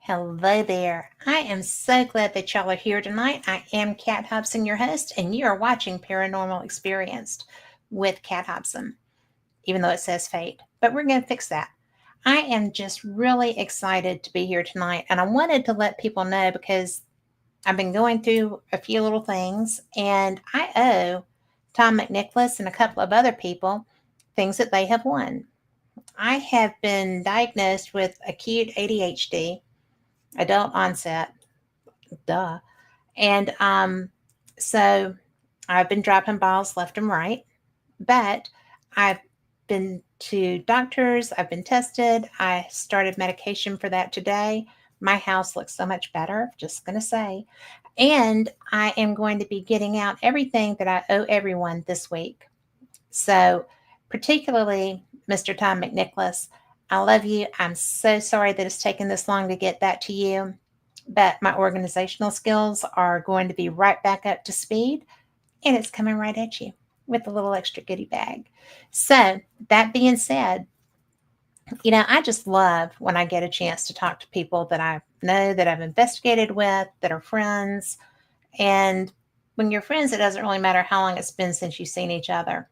Hello there. I am so glad that y'all are here tonight. I am Kat Hobson, your host, and you are watching Paranormal Experienced with Kat Hobson, even though it says Fate. But we're going to fix that. I am just really excited to be here tonight, and I wanted to let people know because I've been going through a few little things, and I owe Tom McNicholas and a couple of other people things that they have won. I have been diagnosed with acute ADHD, adult onset, duh. And so I've been dropping balls left and right, but I've been to doctors, I've been tested, I started medication for that today. My house looks so much better, just gonna say. And I am going to be getting out everything that I owe everyone this week. So, particularly Mr. Tom McNicholas, I love you. I'm so sorry that it's taken this long to get that to you, but my organizational skills are going to be right back up to speed, and it's coming right at you with a little extra goodie bag. So, that being said, I just love when I get a chance to talk to people that I know, that I've investigated with, that are friends. And when you're friends, it doesn't really matter how long it's been since you've seen each other.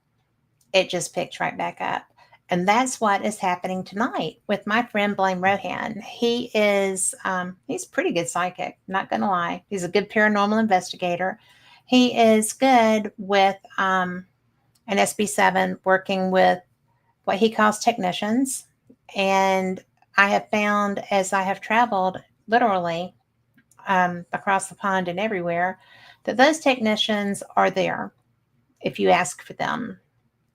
It just picks right back up. And that's what is happening tonight with my friend Blaine Rohan. He's a pretty good psychic, not gonna lie. He's a good paranormal investigator. He is good with an SB7, working with what he calls technicians. And I have found, as I have traveled literally across the pond and everywhere, that those technicians are there if you ask for them.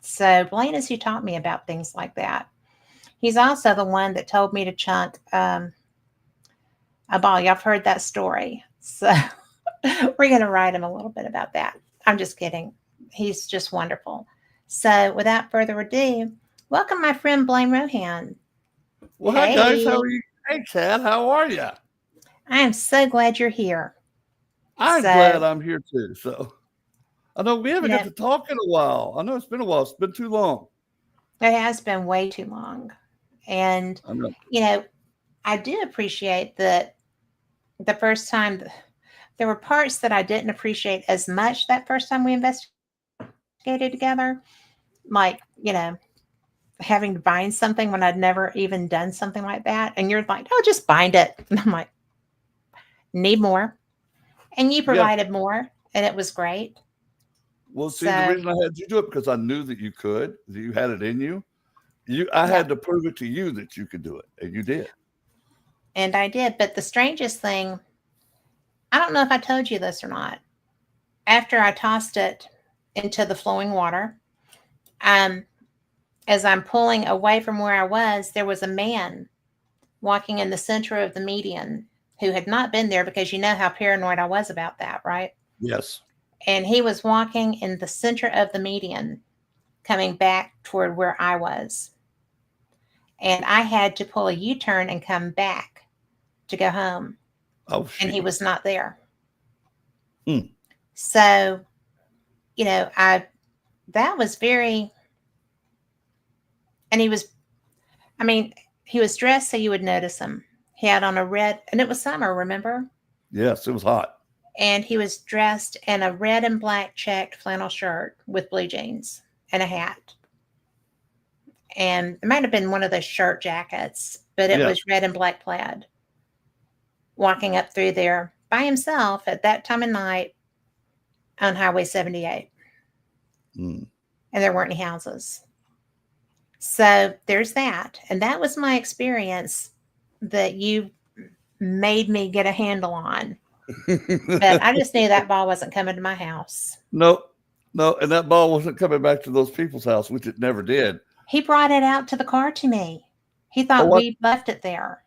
So Blaine is who taught me about things like that. He's also the one that told me to chunk a ball. Y'all have heard that story. So we're going to write him a little bit about that. I'm just kidding. He's just wonderful. So without further ado, welcome my friend Blaine Rohan. Well, hi guys. How are you? Hey, Chad. How are you? I am so glad you're here. I'm glad I'm here too. So I know we haven't got to talk in a while. I know it's been a while. It's been too long. It has been way too long. And, I do appreciate that the first time, there were parts that I didn't appreciate as much that first time we investigated together. Like, having to bind something when I'd never even done something like that. And you're like, oh, just bind it. And I'm like, need more. And you provided more, and it was great. Well, see, the reason I had you do it because I knew that you could, that you had it in you. I had to prove it to you that you could do it, and you did. And I did. But the strangest thing, I don't know if I told you this or not. After I tossed it into the flowing water, as I'm pulling away from where I was, there was a man walking in the center of the median who had not been there, because you know how paranoid I was about that, right? Yes. And he was walking in the center of the median, coming back toward where I was. And I had to pull a U-turn and come back to go home. Oh, shit. And he was not there. So, that was very, and he was dressed so you would notice him. He had on a red, and it was summer, remember? Yes, it was hot. And he was dressed in a red and black checked flannel shirt with blue jeans and a hat. And it might have been one of those shirt jackets, but it was red and black plaid. Walking up through there by himself at that time of night on Highway 78. And there weren't any houses. So there's that. And that was my experience that you made me get a handle on. But I just knew that ball wasn't coming to my house. No. And that ball wasn't coming back to those people's house, which it never did. He brought it out to the car to me. He thought we left it there.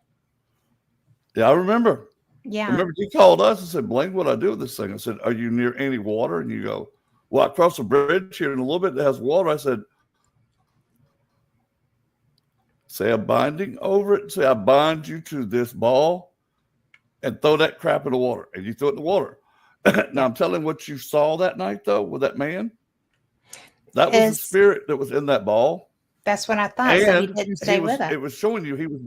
Yeah, I remember. Yeah. Remember, he called us and said, Blaine, what do I do with this thing? I said, are you near any water? And you go, well, I crossed a bridge here in a little bit that has water. I said, say a binding over it. Say I bind you to this ball and throw that crap in the water. And you throw it in the water. Now, I'm telling what you saw that night, though, with that man. That was the spirit that was in that ball. That's what I thought. So he didn't stay with us. It was showing you he was.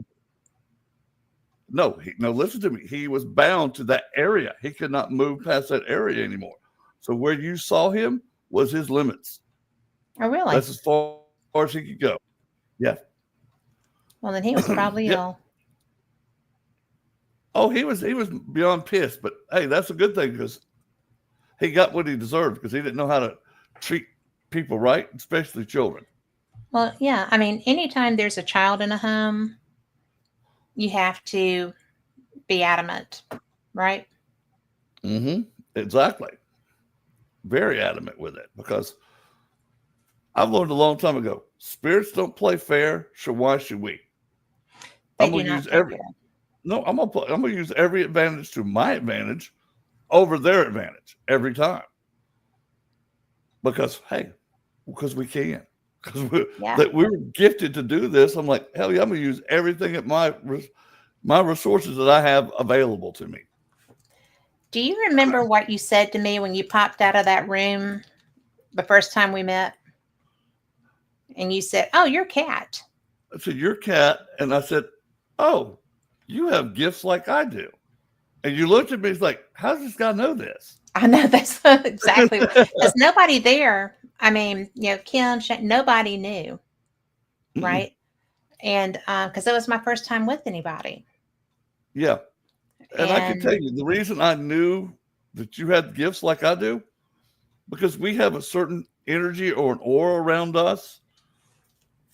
No, listen to me. He was bound to that area. He could not move past that area anymore. So where you saw him was his limits. Oh, really? That's as far as he could go. Yeah. Well, then he was probably Yeah. ill. Oh, he was beyond pissed, but hey, that's a good thing because he got what he deserved because he didn't know how to treat people right, especially children. Well, yeah. I mean, anytime there's a child in a home, you have to be adamant, right? Mm-hmm. Exactly. Very adamant with it because I've learned a long time ago, spirits don't play fair, so why should we? They I'm do gonna not use play every fair. no, I'm gonna use every advantage to my advantage over their advantage every time. Because hey, because we can. Because Yeah. that we were gifted to do this. I'm like, hell yeah, I'm gonna use everything at my resources that I have available to me. Do you remember what you said to me when you popped out of that room the first time we met? And you said, "Oh, you're Cat." I said, "You're Cat," and I said, "Oh, you have gifts like I do." And you looked at me, it's like, how does this guy know this? I know that's exactly because nobody there. I mean, Kim, nobody knew, Mm-mm. right? And because it was my first time with anybody. Yeah. And I can tell And you the reason I knew that you had gifts like I do, because we have a certain energy or an aura around us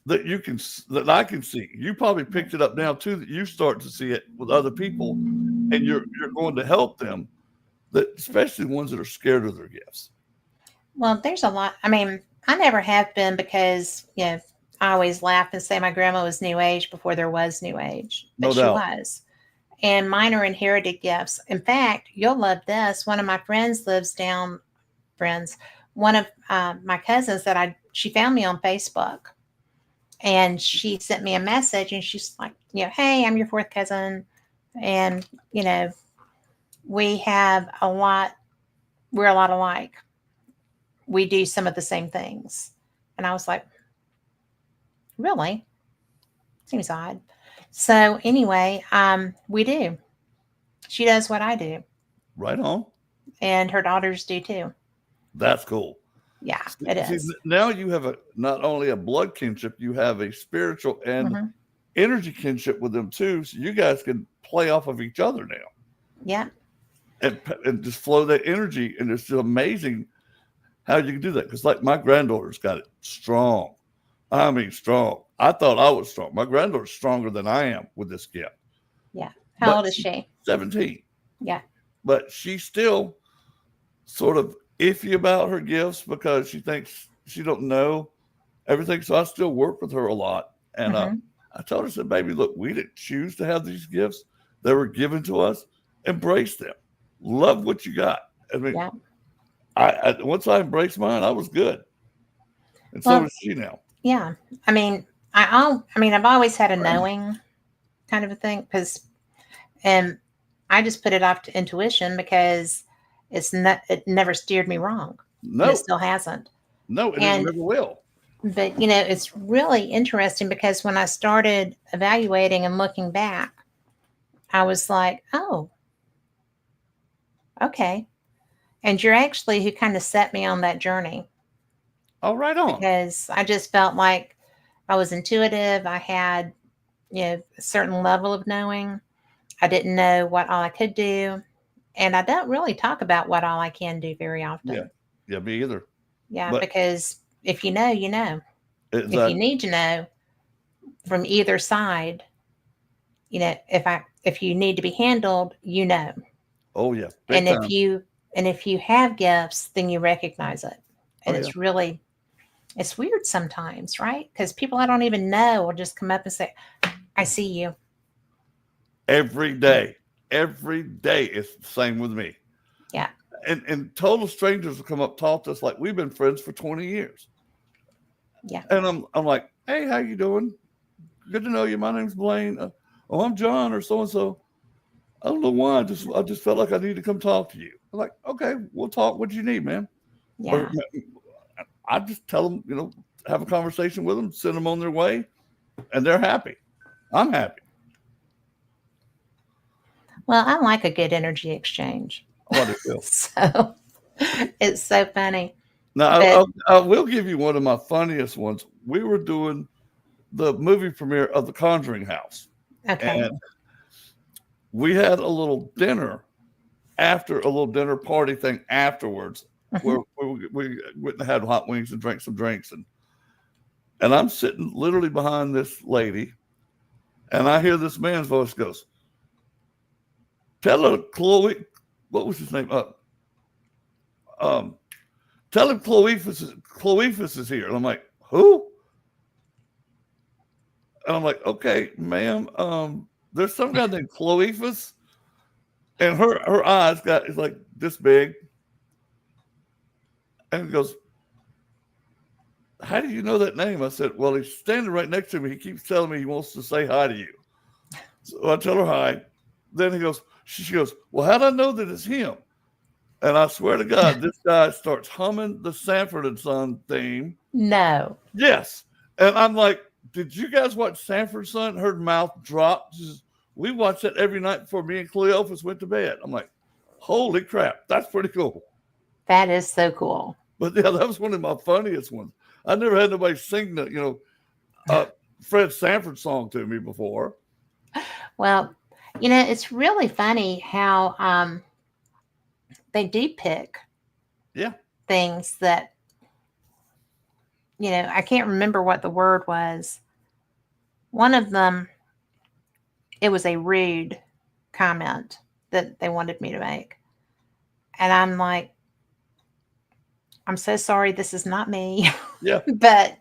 that I can see. You probably picked it up now too, that you start to see it with other people and you're going to help them, that especially ones that are scared of their gifts. well, there's a lot. I mean, I never have been because I always laugh and say my grandma was New Age before there was New Age, but No she doubt. was. And mine are inherited gifts. In fact, you'll love this. One of my friends lives down. Friends, one of my cousins she found me on Facebook, and she sent me a message, and she's like, "Hey, I'm your fourth cousin, and we have a lot. We're a lot alike. We do some of the same things." And I was like, "Really? Seems odd." So anyway, we do. She does what I do, Right on. and her daughters do too. That's cool. Yeah, it See, is. now you have not only a blood kinship, you have a spiritual and Mm-hmm. energy kinship with them too. So you guys can play off of each other now Yeah. and just flow that energy. And it's just amazing how you can do that. Because like my granddaughter's got it strong. I mean, strong. I thought I was strong. My granddaughter's stronger than I am with this gift. Yeah. How But old is she? 17. Yeah. But she's still sort of iffy about her gifts because she thinks she don't know everything. So I still work with her a lot. And Mm-hmm. I told her, I said, baby, look, we didn't choose to have these gifts. They were given to us. Embrace them. Love what you got. I mean, Yeah. I once I embraced mine, I was good. And so Well, is she now. yeah. I mean, I've always had a knowing kind of a thing and I just put it off to intuition because it never steered me wrong, and it No, still hasn't. no, and it And never will. but it's really interesting because when I started evaluating and looking back, I was like, oh, okay. And you're actually who kind of set me on that journey Oh, right on. because I just felt like I was intuitive. I had a certain level of knowing. I didn't know what all I could do. And I don't really talk about what all I can do very Yeah. often. Yeah, me either. Yeah, But because if you know, you know. If you exactly. need to know from either side, if you need to be handled, you know. Oh, yeah. Big And if time. you have gifts, then you recognize it. Oh, And yeah. it's weird sometimes, right? Because people I don't even know will just come up and say, "I see you." Every day. Every day it's the same with me. Yeah. And total strangers will come up, talk to us like we've been friends for 20 years. Yeah. And I'm like, hey, how you doing? Good to know you. My name's Blaine. Oh, I'm John or so and so. I don't know why. I just felt like I need to come talk to you. I'm like, okay, we'll talk. What do you need, man? Or Yeah. I just tell them, have a conversation with them, send them on their way, and they're happy. I'm happy. Well, I like a good energy exchange. Oh, I do too. So it's so funny. Now, But I will give you one of my funniest ones. We were doing the movie premiere of The Conjuring House, okay. and we had a little dinner after a little dinner party thing afterwards, Hmm. where we went and had hot wings and drank some drinks, and I'm sitting literally behind this lady, and I hear this man's voice goes, "Tell her Chloe, what was his name? Um, tell him Cloephus is here." And I'm like, "Who?" And I'm like, "Okay, ma'am, there's some guy named Cloephus." And her eyes is like this big. And he goes, "How do you know that name?" I said, "Well, he's standing right next to me. He keeps telling me he wants to say hi to you." So I tell her hi. Then she goes, "Well, how do I know that it's him?" And I swear to God, this guy starts humming the Sanford and Son theme. No. Yes. And I'm like, "Did you guys watch Sanford Son?" Her mouth dropped. She says, "We watched that every night before me and Cleophas went to bed." I'm like, "Holy crap, that's pretty cool." That is so cool. But yeah, that was one of my funniest ones. I never had nobody sing the Fred Sanford song to me before. Well, it's really funny how they do pick Yeah. things that, I can't remember what the word was. One of them, it was a rude comment that they wanted me to make. And I'm like, "I'm so sorry, this is not me, Yeah. but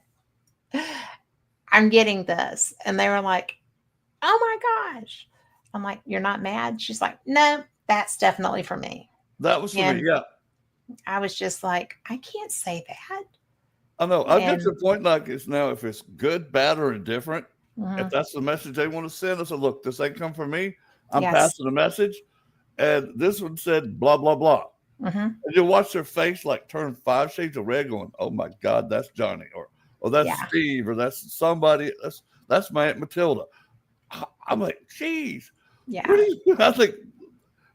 I'm getting this." And they were like, "Oh my gosh." I'm like, "You're not mad?" She's like, "No, that's definitely for me." That was for me. And Yeah. I was just like, I can't say that. I know. I've got to And the point like it's now, if it's good, bad, or indifferent, if mhm, that's the message they want to send, I said, "Look, this ain't come from me. I'm yes. passing a message." And this one said blah, blah, blah. Hmm. And you watch their face like turn 5 shades of red going, "Oh my God, that's Johnny," or "That's Yeah. Steve," or "That's somebody, that's my Aunt Matilda." I'm like, "Geez, Yeah. what do you?" I think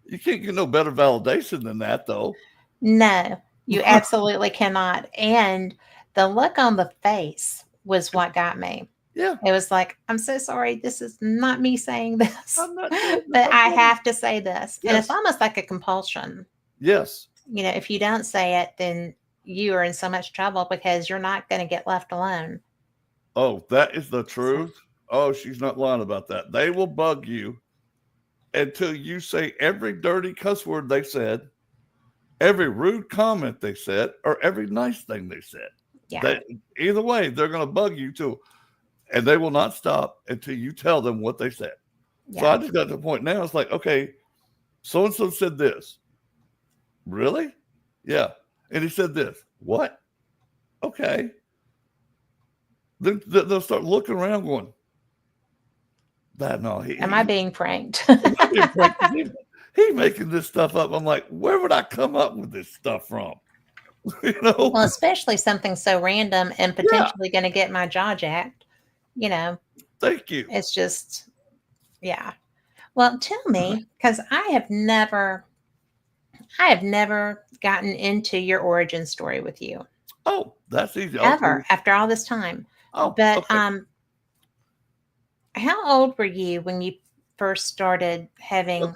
you can't get no better validation than that, though. No, you absolutely cannot. And the look on the face was what got me. Yeah, It was like, "I'm so sorry. This is not me saying this, I'm not doing it. but I'm I not. have to say this." And it's Yes, almost like a compulsion. yes. If you don't say it, then you are in so much trouble because you're not going to get left alone. Oh, that is the So, truth. Oh, she's not lying about that. They will bug you until you say every dirty cuss word they said, every rude comment they said, or every nice thing they said. yeah. That either way, they're going to bug you too, and they will not stop until you tell them what they said. So Yeah. I just got to the point now. It's like, okay, so and so said this. Really? Yeah. And he said this. What? Okay. Then they'll start looking around, going, "That no, Am I being pranked? he might be breaking. He making this stuff up." I'm like, "Where would I come up with this stuff from?" you know? Well, especially something so random and Yeah. potentially going to get my jaw jacked. You know, Thank you. it's just, yeah. Well, tell me, because I have never gotten into your origin story with you Oh, that's easy. I'll tell you. ever after all this time. Oh, But okay. how old were you when you first started having Okay.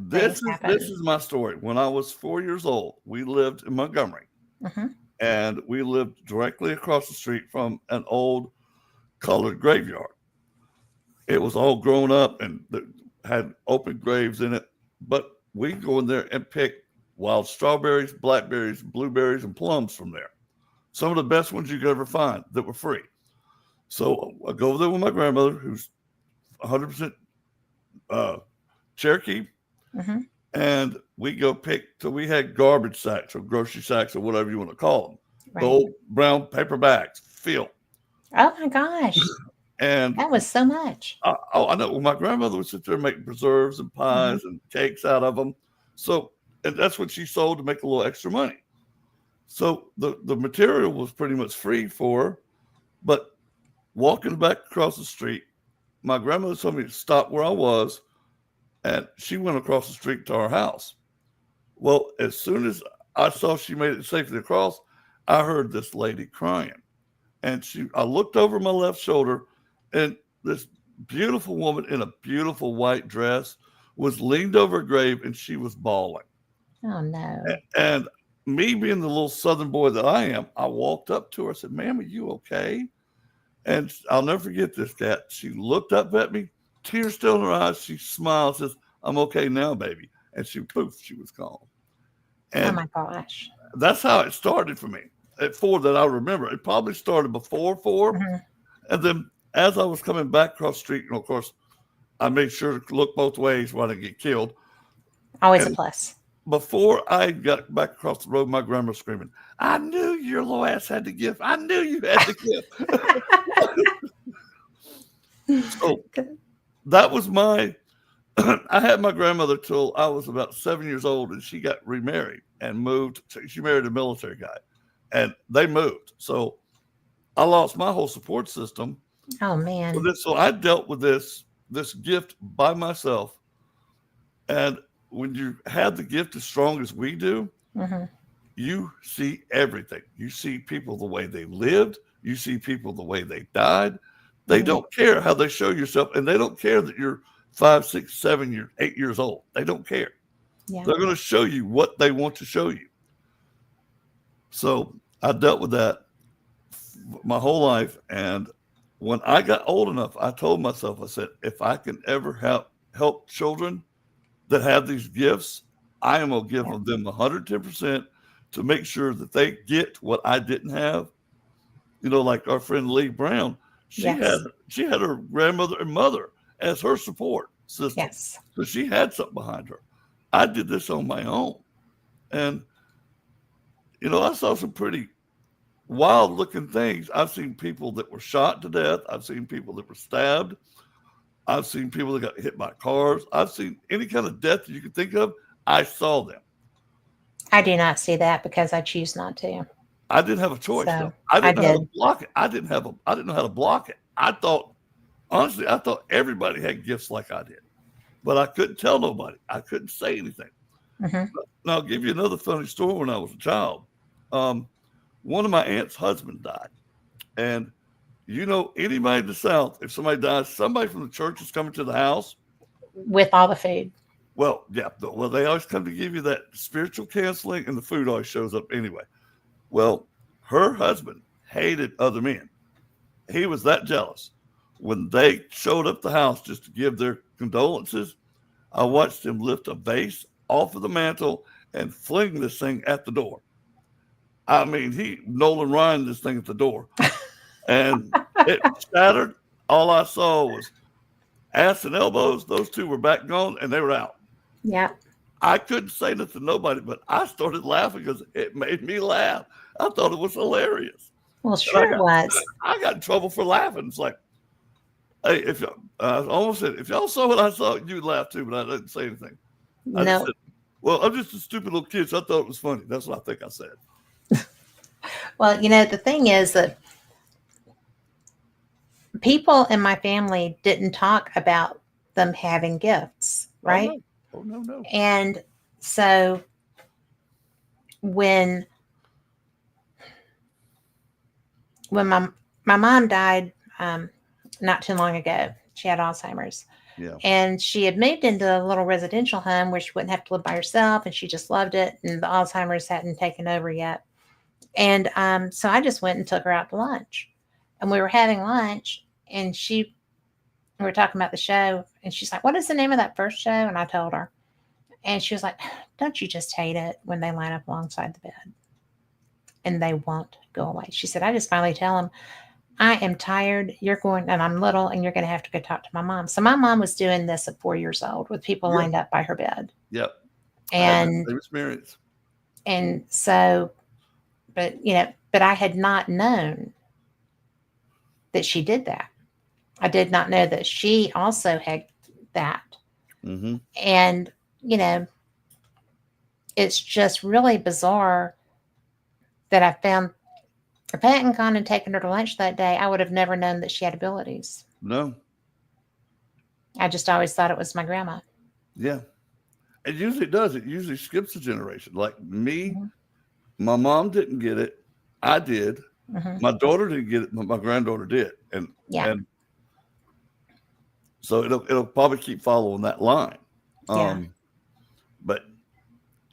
things This happen? is my story. When I was 4 years old, we lived in Montgomery, Hmm. and we lived directly across the street from an old colored graveyard. It was all grown up and had open graves in it. But we go in there and pick wild strawberries, blackberries, blueberries, and plums from there. Some of the best ones you could ever find that were free. So I go over there with my grandmother, who's 100% uh, Cherokee, Hmm. and we go pick. So we had garbage sacks or grocery sacks or whatever you want to call them, the Right. old brown paper bags filled. Oh my gosh. And That was so much. I know. Well, my grandmother would sit there and make preserves and Hmm. pies and cakes out of them. So, and that's what she sold to make a little extra money. So the material was pretty much free for her. But walking back across the street, my grandmother told me to stop where I was, and she went across the street to our house. Well, as soon as I saw she made it safely across, I heard this lady crying. And I looked over my left shoulder, and this beautiful woman in a beautiful white dress was leaned over a grave, and she was bawling. Oh, no. And me being the little Southern boy that I am, I walked up to her. I said, "Ma'am, are you okay?" And I'll never forget this, Cat. She looked up at me, tears still in her eyes. She smiled, says, "I'm okay now, baby." And she was calm. And oh, my gosh. that's how it started for me. At 4 that I remember. It probably started before 4. Mm-hmm. And then as I was coming back across the street, of course, I made sure to look both ways while I didn't get killed. Always a plus. Before I got back across the road, my grandma was screaming, "I knew your little ass had the gift. I knew you had the gift." So that was I had my grandmother till I was about 7 years old, and she got remarried and moved. She married a military guy, and they moved. So I lost my whole support system. Oh, man. So I dealt with this gift by myself. And when you have the gift as strong as we do, mm-hmm. you see everything. You see people the way they lived. You see people the way they died. They mm-hmm. don't care how they show yourself, and they don't care that you're 5, 6, 7, 8 years old. They don't care. Yeah. They're going to show you what they want to show you. So I dealt with that my whole life. And when I got old enough, I told myself, I said, if I can ever help children that have these gifts, I am going to give them 110% to make sure that they get what I didn't have. You know, like our friend Lee Brown, she had her grandmother and mother as her support system. Yes. So she had something behind her. I did this on my own. And, you know, I saw some pretty wild looking things. I've seen people that were shot to death. I've seen people that were stabbed. I've seen people that got hit by cars. I've seen any kind of death that you could think of. I saw them. I do not see that because I choose not to. I didn't have a choice. So, I didn't know how to block it. I didn't know how to block it. I thought everybody had gifts like I did, but I couldn't tell nobody. I couldn't say anything. Mm-hmm. Now I'll give you another funny story. When I was a child, one of my aunt's husband died, and you know, anybody in the South, if somebody dies, somebody from the church is coming to the house with all the food. Well, yeah. Well, they always come to give you that spiritual counseling, and the food always shows up anyway. Well, her husband hated other men. He was that jealous. When they showed up the house just to give their condolences, I watched him lift a vase off of the mantle and fling this thing at the door. I mean, he Nolan Ryan this thing at the door, and it shattered. All I saw was ass and elbows. Those two were back gone, and they were out. Yeah. I couldn't say nothing to nobody, but I started laughing because it made me laugh. I thought it was hilarious. Well, sure it was. I got in trouble for laughing. It's like, hey, I almost said, if y'all saw what I saw, you'd laugh too, but I didn't say anything. I just said, well, I'm just a stupid little kid, so I thought it was funny. That's what I think I said. Well, you know, the thing is that people in my family didn't talk about them having gifts, right? Oh, no. And so when my mom died not too long ago, she had Alzheimer's. Yeah. And she had moved into a little residential home where she wouldn't have to live by herself, and she just loved it, and the Alzheimer's hadn't taken over yet. And so I just went and took her out to lunch. And we were having lunch, and we were talking about the show, and she's like, "What is the name of that first show?" And I told her. And she was like, "Don't you just hate it when they line up alongside the bed and they won't go away?" She said, "I just finally tell them, I am tired. And I'm little, and you're going to have to go talk to my mom." So my mom was doing this at 4 years old with people lined up by her bed. Yep. And experience. And so, but I had not known that she did that. I did not know that she also had that. Mm-hmm. And, it's just really bizarre that I found, if I hadn't gone and taken her to lunch that day, I would have never known that she had abilities. No. I just always thought it was my grandma. Yeah. It usually does. It usually skips a generation. Like me, Mm-hmm. my mom didn't get it. I did. Mm-hmm. My daughter didn't get it, but my granddaughter did. Yeah. And so it'll probably keep following that line. Yeah. But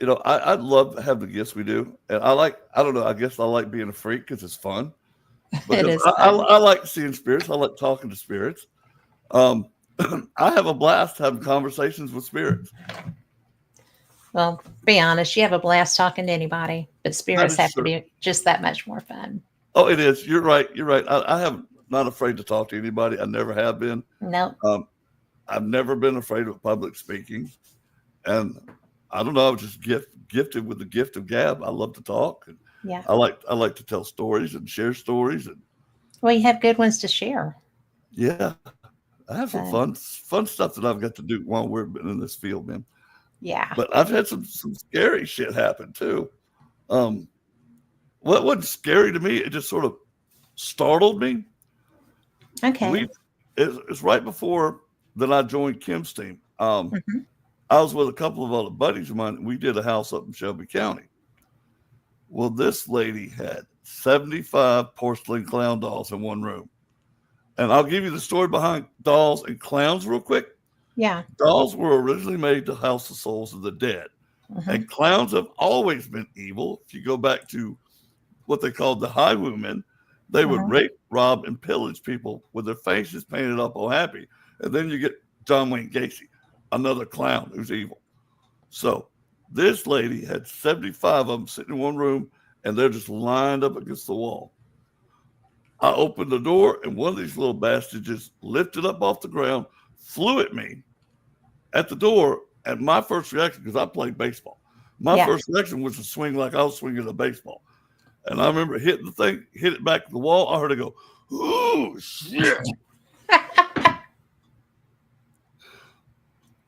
I'd love to have the gifts we do. And I don't know, I guess I like being a freak because it's fun. It Because is I fun. like seeing spirits. I like talking to spirits. Um, I have a blast having conversations with spirits. Well, be honest, you have a blast talking to anybody, but That spirits is have to true. be just that much more fun. Oh, it is. You're right. You're right. I have not afraid to talk to anybody. I never have been. Nope. Um, I've never been afraid of public speaking. And I don't know, I was just gifted with the gift of gab. I love to talk. And Yeah. I like to tell stories and share stories. And Well, you have good ones to share. yeah, I have some So, fun stuff that I've got to do while we're in this field, man. yeah. But I've had some scary shit happen too. Um, what wasn't scary to me, it just sort of startled me. Okay. It's right before that I joined Kim's team. Hmm. I was with a couple of other buddies of mine. We did a house up in Shelby County. Well, this lady had 75 porcelain clown dolls in one room. And I'll give you the story behind dolls and clowns real quick. Yeah. Dolls were originally made to house the souls of the dead. Hmm. And clowns have always been evil. If you go back to what they called the high women, they would Hmm. rape, rob, and pillage people with their faces painted up all happy. And then you get John Wayne Gacy, another clown who's evil. So this lady had 75 of them sitting in one room, and they're just lined up against the wall. I opened the door, and one of these little bastards just lifted up off the ground, flew at me at the door. And my first reaction, because I played baseball, my Yeah. first reaction was to swing like I was swinging a baseball. And I remember hitting the thing, hit it back to the wall. I heard it go, "Ooh, shit."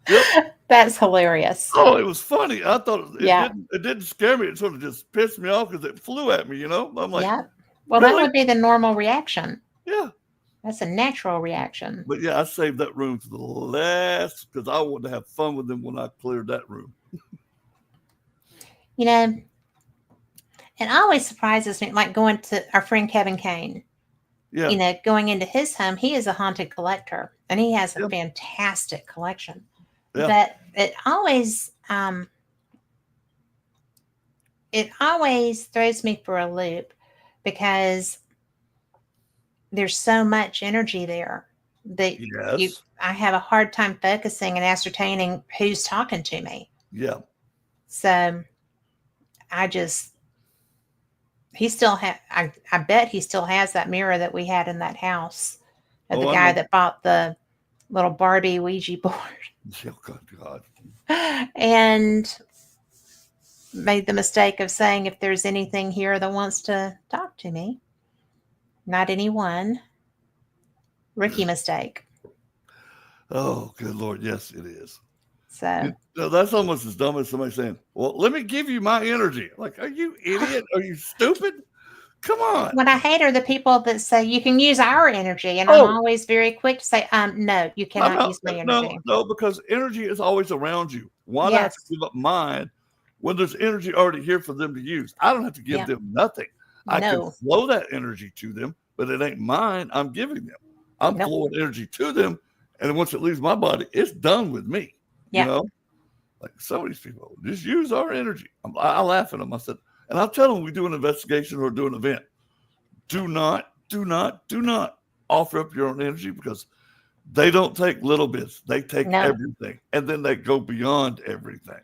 Yep. That's hilarious. Oh, it was funny. I thought Yeah. it didn't scare me. It sort of just pissed me off because it flew at me, I'm like, Yeah. Well, that really? would be the normal reaction. Yeah. That's a natural reaction. But yeah, I saved that room for the last because I wanted to have fun with them when I cleared that room. You know, it always surprises me, like going to our friend Kevin Kane, Yeah. going into his home. He is a haunted collector and he has a Yeah. fantastic collection. Yeah. But it always throws me for a loop because there's so much energy there that Yes. I have a hard time focusing and ascertaining who's talking to me. Yeah. So I just he still I bet he still has that mirror that we had in that house of the Oh, I guy know. that bought the little Barbie Ouija board Oh, God. and made the mistake of saying if there's anything here that wants to talk to me. Not anyone. Rookie mistake. Oh, good Lord. Yes, it is. So That's almost as dumb as somebody saying, "Well, let me give you my energy." Like, are you idiot? Are you stupid? Come on. what I hate are the people that say you can use our energy, and I'm Oh, always very quick to say, no, you cannot use my energy. no, because energy is always around you. Why do I have to Yes. give up mine when there's energy already here for them to use? I don't have to give Yeah. them nothing. I can No. flow that energy to them, but it ain't mine. I'm giving them. I'm Nope. flowing energy to them, and once it leaves my body, it's done with me. Yeah. Like some of these people just use our energy. I laugh at them. I said, and I'll tell them we do an investigation or do an event. Do not offer up your own energy because they don't take little bits. They take No. everything, and then they go beyond everything.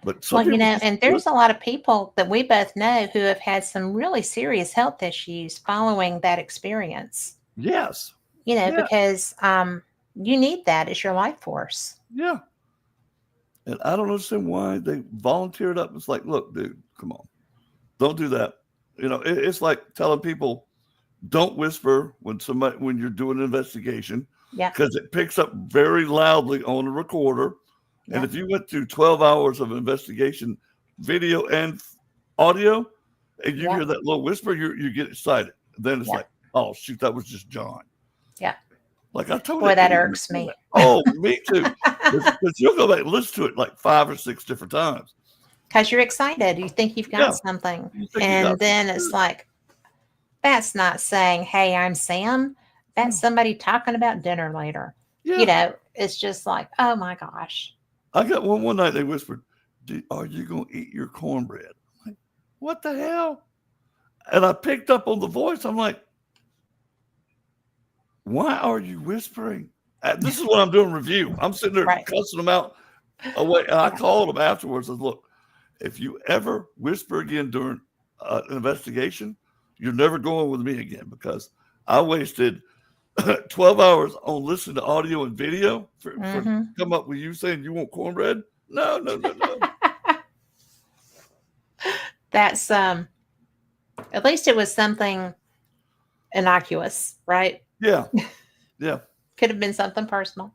But some Well, people just and there's a lot of people that we both know who have had some really serious health issues following that experience. yes, yeah, Because you need that as your life force. yeah. And I don't understand why they volunteered up. It's like, look, dude, come on, don't do that. It's like telling people don't whisper when you're doing an investigation Yeah. because it picks up very loudly on a recorder. And Yeah. if you went through 12 hours of investigation, video and audio, and you Yeah. hear that little whisper, you get excited. Then it's Yeah. like, oh, shoot, that was just John. Yeah. Like I told Boy, you. that irks me. Oh, me too. Because you'll go back and listen to it like 5 or 6 different times. Because you're excited. You think you've got Yeah. something. You think you And got then something it's good. like, that's not saying, hey, I'm Sam. That's No. somebody talking about dinner later. Yeah. You know, it's just like, oh my gosh. I got one night they whispered, are you going to eat your cornbread? I'm like, what the hell? And I picked up on the voice. I'm like, why are you whispering? This is what I'm doing review. I'm sitting there Right. cussing them out away. And I Yeah. called them afterwards and look, if you ever whisper again during an investigation, you're never going with me again, because I wasted 12 hours on listening to audio and video for come up with you saying you want cornbread. No. That's at least it was something innocuous, right? Yeah. Could have been something personal.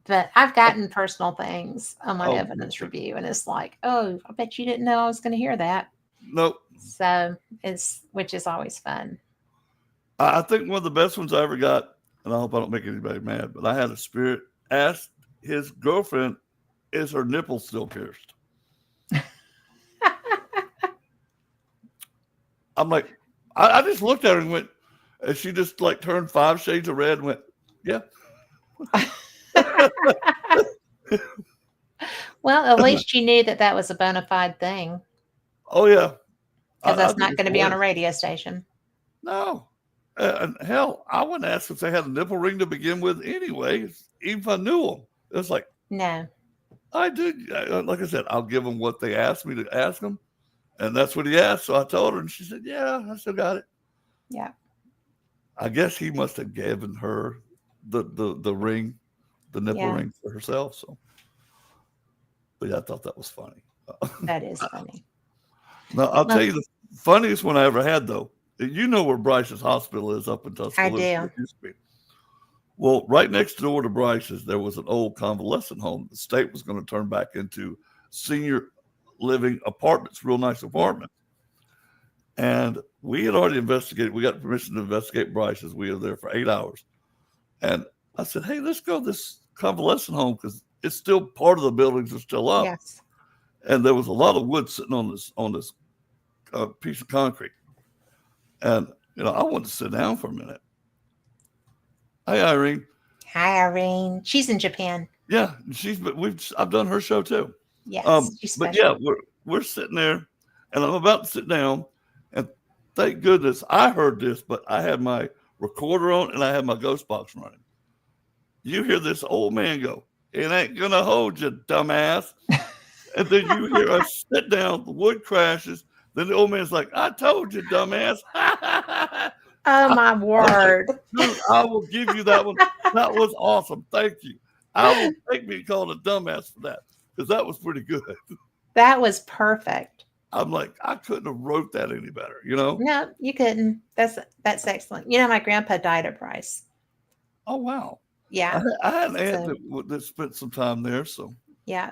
But I've gotten personal things on my Oh, evidence review, and it's like, oh, I bet you didn't know I was going to hear that. nope. So which is always fun. I think one of the best ones I ever got, and I hope I don't make anybody mad, but I had a spirit ask his girlfriend, is her nipple still pierced? I'm like, I just looked at her and went, and she just like turned 5 shades of red and went, yeah. Well, at least you knew that was a bona fide thing. Oh, yeah. Because that's not going to be on a radio station. No. And hell, I wouldn't ask if they had a nipple ring to begin with anyway, even if I knew them. It's like, no. I did. Like I said, I'll give them what they asked me to ask them. And that's what he asked. So I told her, and she said, yeah, I still got it. Yeah. I guess he must have given her the ring, the nipple ring for herself. So, but yeah, I thought that was funny. That is funny. Now, I'll tell you the funniest one I ever had, though. You know where Bryce's hospital is up in Tuscaloosa. I do. Well, right next door to Bryce's, there was an old convalescent home. The state was going to turn back into senior living apartments, real nice apartments. And we had already investigated. We got permission to investigate Bryce's. We were there for 8 hours. And I said, hey, let's go to this convalescent home because it's still part of the buildings are still up. Yes. And there was a lot of wood sitting on this piece of concrete. And, I wanted to sit down for a minute. Hi, Irene. Hi, Irene. She's in Japan. Yeah, I've done her show too. Yes, she's special. But yeah, we're sitting there, and I'm about to sit down, and thank goodness I heard this, but I had my recorder on and I had my ghost box running. You hear this old man go, "It ain't gonna hold you, dumbass," and then you hear us sit down. The wood crashes. Then the old man's like, "I told you, dumbass." Oh, my word. Dude, I will give you that one. That was awesome. Thank you. I will take me called a dumbass for that because that was pretty good. That was perfect. I'm like, I couldn't have wrote that any better, No, you couldn't. That's excellent. My grandpa died at Bryce. Oh, wow. Yeah. I had an aunt that spent some time there, so. Yeah.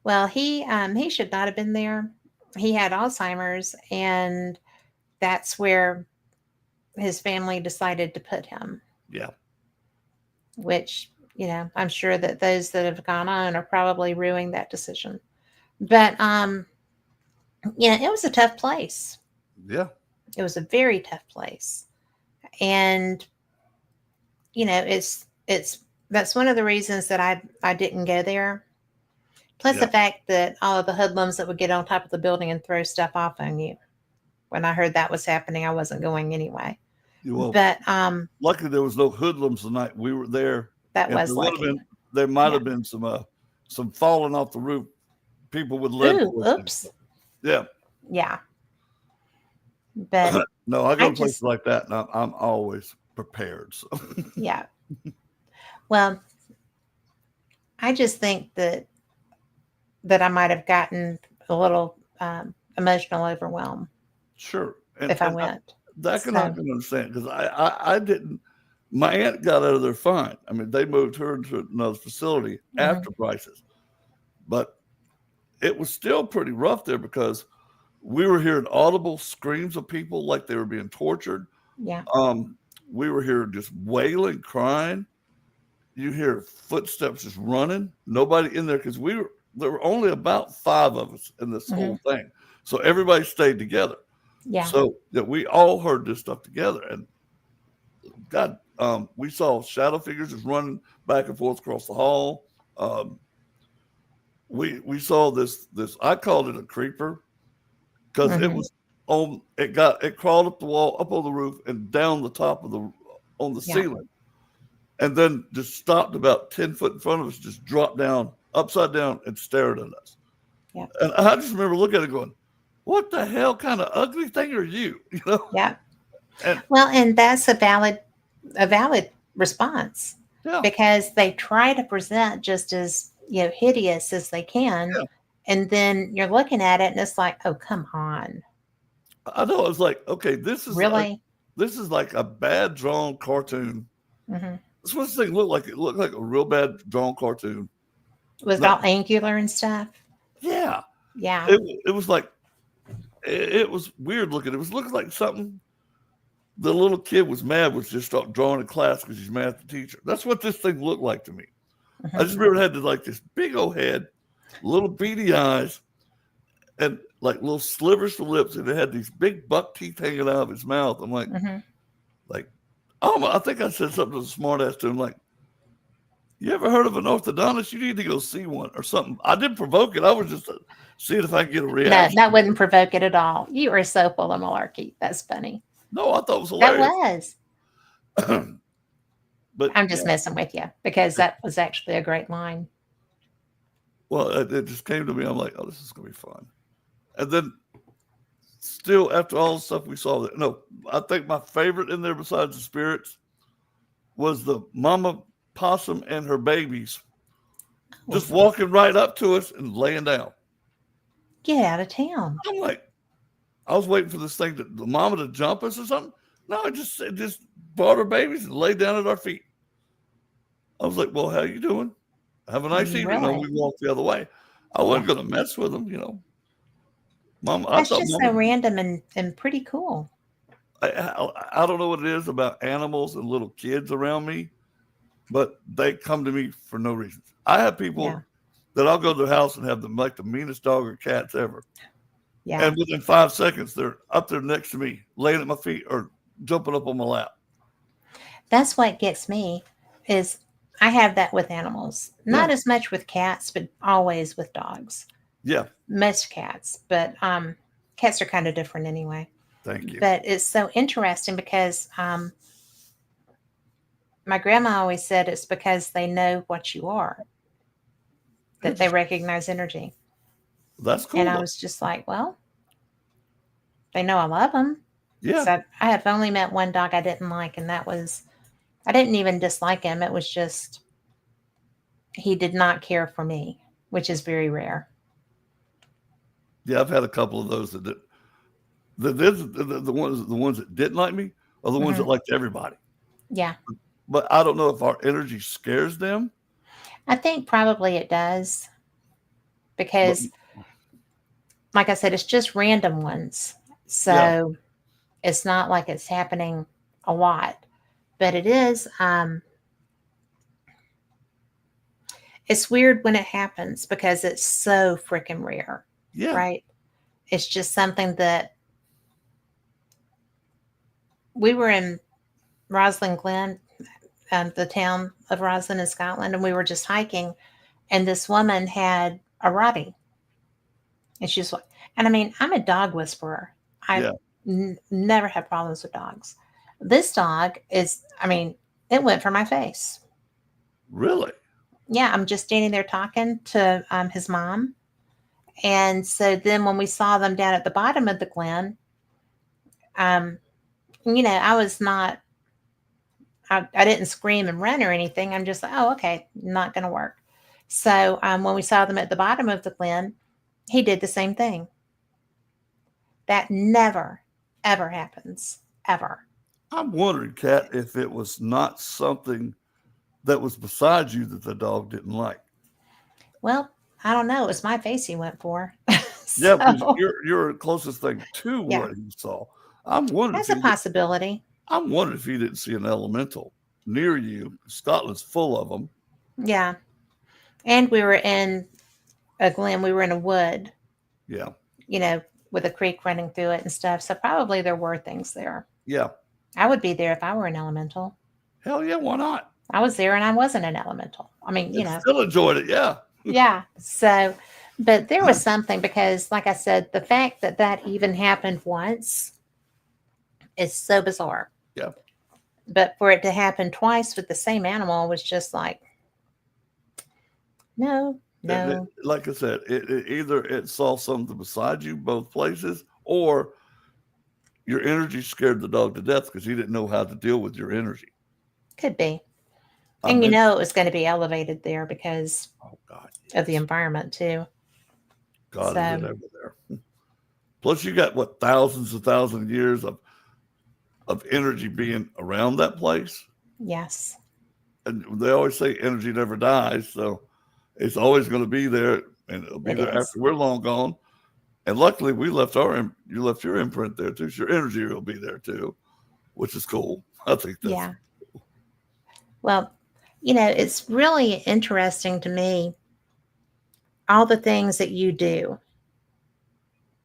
Well, he should not have been there. He had Alzheimer's, and that's where his family decided to put him. Yeah. Which, I'm sure that those that have gone on are probably ruining that decision. But it was a tough place. Yeah. It was a very tough place. And that's one of the reasons that I didn't go there. Plus the fact that all of the hoodlums that would get on top of the building and throw stuff off on you. When I heard that was happening, I wasn't going anyway. Well, but luckily there was no hoodlums the night we were there. That was lucky. There might have been some falling off the roof. People with lead. Ooh, oops. Yeah. Yeah. But no, I go to places like that, and I'm always prepared. So. Yeah. Well, I just think that I might have gotten a little emotional overwhelm. Sure. If I went. I can understand because I didn't. My aunt got out of there fine. I mean, they moved her into another facility after Bryce's, but it was still pretty rough there because we were hearing audible screams of people like they were being tortured. Yeah. We were hearing just wailing, crying. you hear footsteps just running. Nobody in there because there were only about 5 of us in this whole thing. So everybody stayed together. Yeah. So that we all heard this stuff together. And God, we saw shadow figures just running back and forth across the hall. We saw this I called it a creeper because it was it crawled up the wall, up on the roof, and down the top of on the ceiling, and then just stopped about 10 foot in front of us, just dropped down upside down and stared at us. Yeah. And I just remember looking at it going, what the hell kind of ugly thing are you? You know? Yeah. And that's a valid response, because they try to present just as, hideous as they can. Yeah. And then you're looking at it and it's like, oh, come on. I know. I was like, okay, this is really, this is like a bad drawn cartoon. That's what this thing looked like. It looked like a real bad drawn cartoon. Was it all angular and stuff? Yeah. Yeah. It was like, it was weird looking. It was looking like something the little kid was just start drawing in class because he's mad at the teacher. That's what this thing looked like to me. I just remember it had this big old head, little beady eyes, and like little slivers for lips, and it had these big buck teeth hanging out of his mouth. I'm like, I think I said something to the smart ass to him, like, you ever heard of an orthodontist? You need to go see one or something. I didn't provoke it. I was just seeing if I could get a reaction. No, that wouldn't provoke it at all. You are so full of malarkey. That's funny. No, I thought it was hilarious. That was. But I'm just messing with you because that was actually a great line. Well, it just came to me. I'm like, oh, this is going to be fun. And then still, after all the stuff we saw, I think my favorite in there besides the spirits was the mama possum and her babies just walking right up to us and laying down. Get out of town. I'm like, I was waiting for this thing, the mama to jump us or something. No, it just brought her babies and laid down at our feet. I was like, well, how you doing? Have a nice evening. No, we walked the other way. I wasn't going to mess with them, Mama, that's just so random and pretty cool. I don't know what it is about animals and little kids around me, but they come to me for no reason. I have people that I'll go to their house and have them like the meanest dog or cats ever. Yeah. And within 5 seconds, they're up there next to me, laying at my feet or jumping up on my lap. That's what gets me is I have that with animals. Not as much with cats, but always with dogs. Yeah. Most cats. But cats are kind of different anyway. Thank you. But it's so interesting because my grandma always said it's because they know what you are, that they recognize energy. That's cool. And I was just like, well, they know I love them. Yeah. So I have only met one dog I didn't like, and that was, I didn't even dislike him. It was just, he did not care for me, which is very rare. Yeah, I've had a couple of those that did. The ones that didn't like me are the ones that liked everybody. Yeah. But I don't know if our energy scares them. I think probably it does. Because, like I said, it's just random ones. So it's not like it's happening a lot. But it is, it's weird when it happens because it's so freaking rare. Yeah. Right? It's just something that we were in Roslyn Glen, the town of Roslyn in Scotland, and we were just hiking, and this woman had a Robbie. And she's like, and I mean, I'm a dog whisperer. I never have problems with dogs. This dog is, I mean, it went for my face. Really? Yeah, I'm just standing there talking to his mom. And so then when we saw them down at the bottom of the glen, I was not, I didn't scream and run or anything. I'm just like, oh, okay, not going to work. So when we saw them at the bottom of the glen, he did the same thing. That never, ever happens, ever. I'm wondering, Kat, if it was not something that was beside you that the dog didn't like. Well, I don't know. It was my face he went for. Yeah, because you're the closest thing to what he saw. I'm wondering. That's a possibility. I'm wondering if he didn't see an elemental. near you. Scotland's full of them. Yeah. And we were in a glen. We were in a wood, Yeah. with a creek running through it and stuff. So probably there were things there. Yeah. I would be there if I were an elemental. Hell yeah, why not? I was there and I wasn't an elemental. I mean, And still enjoyed it, yeah. Yeah. So, but there was something because, like I said, the fact that that even happened once is so bizarre. Yeah. But for it to happen twice with the same animal was just like, no. Like I said, either it saw something beside you both places, or your energy scared the dog to death because he didn't know how to deal with your energy. Could be. I And mean, it was going to be elevated there because oh God, of the environment too. God So- is it over there. Plus, you got what, thousands of years of energy being around that place. Yes. And they always say energy never dies, so it's always going to be there, and it'll be It there is. after we're long gone. And luckily, you left your imprint there too. So your energy will be there too, which is cool. I think that's Yeah. Well, it's really interesting to me, all the things that you do.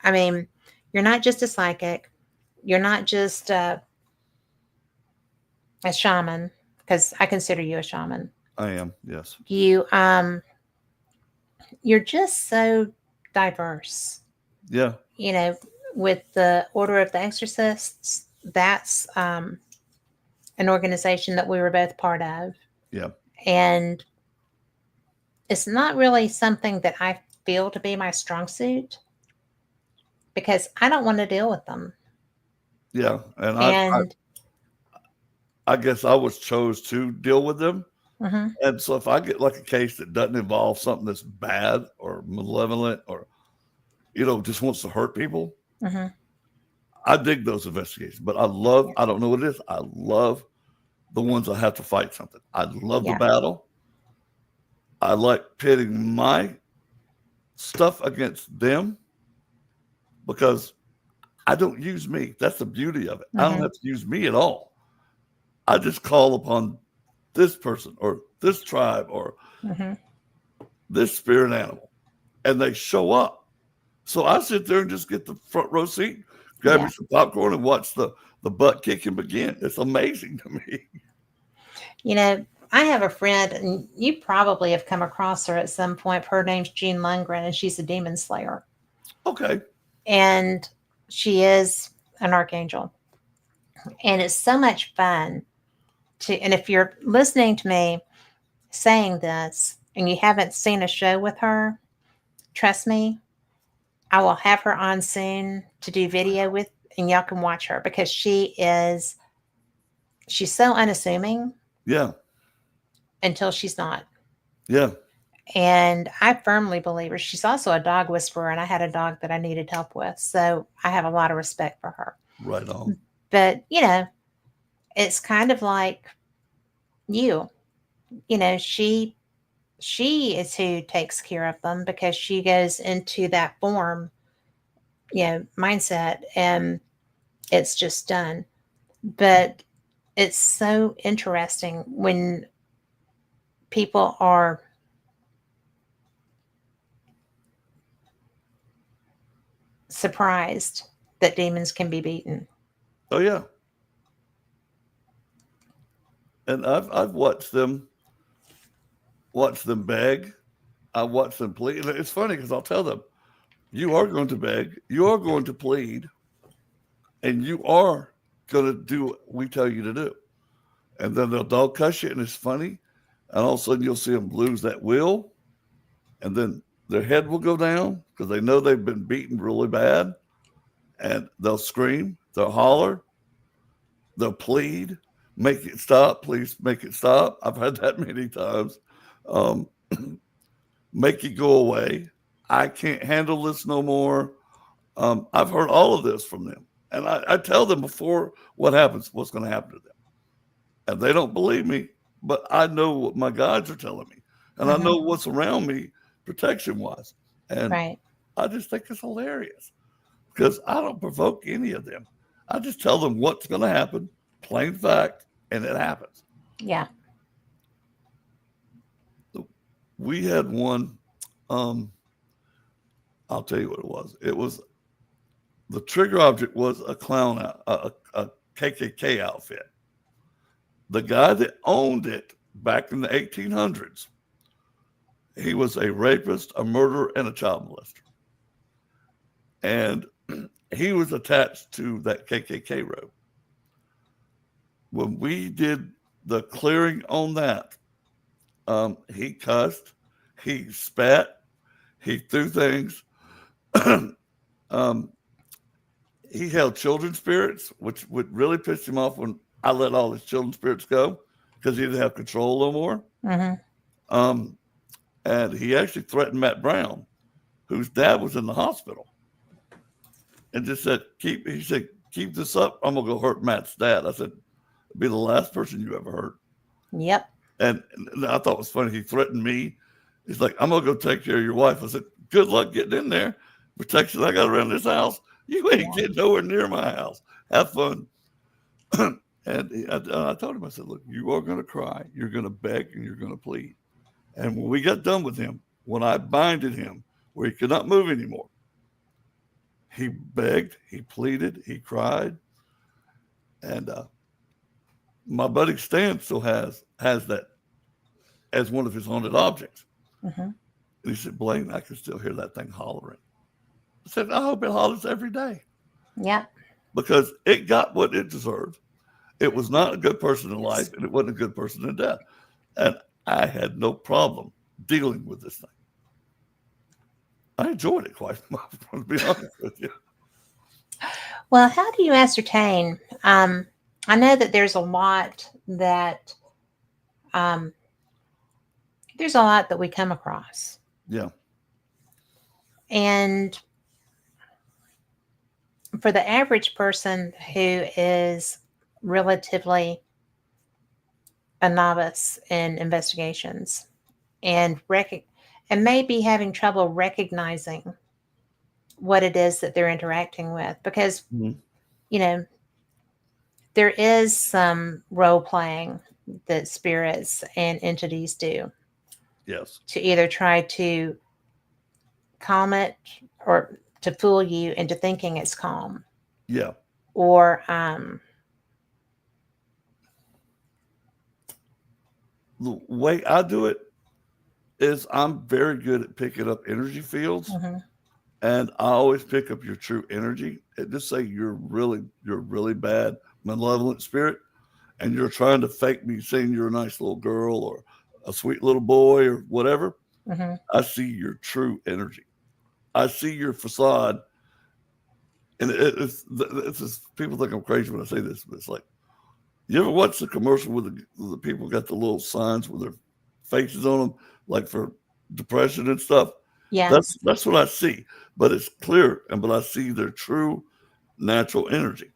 I mean, you're not just a psychic. You're not just a shaman, because I consider you a shaman. I am, yes. You're just so diverse. Yeah. With the Order of the Exorcists, that's an organization that we were both part of. Yeah. And it's not really something that I feel to be my strong suit because I don't want to deal with them. Yeah. And I guess I was chose to deal with them. Mm-hmm. And so if I get like a case that doesn't involve something that's bad or malevolent or, just wants to hurt people, Mm-hmm. I dig those investigations. But I don't know what it is. I love the ones I have to fight something. I love the battle. I like pitting my stuff against them because I don't use me. That's the beauty of it. Mm-hmm. I don't have to use me at all. I just call upon this person or this tribe or Mm-hmm. this spirit animal, and they show up. So I sit there and just get the front row seat, grab me some popcorn, and watch the butt kicking begin. It's amazing to me. I have a friend, and you probably have come across her at some point. Her name's Jean Lundgren, and she's a demon slayer. Okay. And she is an archangel. And it's so much fun and if you're listening to me saying this and you haven't seen a show with her, trust me, I will have her on soon to do video with, and y'all can watch her because she's so unassuming. Yeah. Until she's not. Yeah. And I firmly believe her. She's also a dog whisperer, and I had a dog that I needed help with. So I have a lot of respect for her. Right on. But, it's kind of like you. She is who takes care of them because she goes into that form, mindset, and it's just done. But it's so interesting when people are surprised that demons can be beaten. Oh yeah. And I've watched them beg. I watched them plead. It's funny because I'll tell them, you are going to beg, you are going to plead, and you are going to do what we tell you to do. And then they'll dog cuss you, and it's funny. And all of a sudden you'll see them lose that will, and then their head will go down because they know they've been beaten really bad, and they'll scream, they'll holler, they'll plead, make it stop, please make it stop. I've had that many times. Make it go away. I can't handle this no more. I've heard all of this from them. And I tell them before what happens, what's going to happen to them. And they don't believe me, but I know what my guides are telling me. And I know what's around me protection-wise. And I just think it's hilarious because I don't provoke any of them. I just tell them what's going to happen, plain fact, and it happens. Yeah. We had one. I'll tell you what it was. It was the trigger object was a clown, a KKK outfit. The guy that owned it back in the 1800s, he was a rapist, a murderer, and a child molester. And he was attached to that KKK robe. When we did the clearing on that, he cussed, he spat, he threw things. He held children's spirits, which would really piss him off when I let all his children's spirits go because he didn't have control no more. Mm-hmm. And he actually threatened Matt Brown, whose dad was in the hospital, and just said, keep this up. I'm going to go hurt Matt's dad. I said, be the last person you ever hurt. Yep. And I thought it was funny. He threatened me. He's like, I'm going to go take care of your wife. I said, good luck getting in there. Protection I got around this house. You ain't getting nowhere near my house. Have fun. And I told him, I said, look, you are going to cry. You're going to beg and you're going to plead. And when we got done with him, when I binded him where he could not move anymore, he begged, he pleaded, he cried. And my buddy Stan still has that as one of his haunted objects. Mm-hmm. And he said, Blaine, I can still hear that thing hollering. I said, I hope it hollers every day. Yeah. Because it got what it deserved. It was not a good person in life, and it wasn't a good person in death. And I had no problem dealing with this thing. I enjoyed it quite much, to be honest with you. Well, how do you ascertain? I know that there's a lot that we come across. Yeah. And for the average person who is relatively a novice in investigations and maybe having trouble recognizing what it is that they're interacting with, because you know, there is some role playing that spirits and entities do. Yes. To either try to calm it or to fool you into thinking it's calm. Yeah. Or the way I do it is I'm very good at picking up energy fields. Mm-hmm. And I always pick up your true energy. And just say you're really bad, malevolent spirit, and you're trying to fake me saying you're a nice little girl or a sweet little boy or whatever. Mm-hmm. I see your true energy. I see your facade. And it's just, people think I'm crazy when I say this, but it's like, you ever watch the commercial where the people got the little signs with their faces on them, like for depression and stuff? Yes. That's what I see. But it's clear, but I see their true natural energy.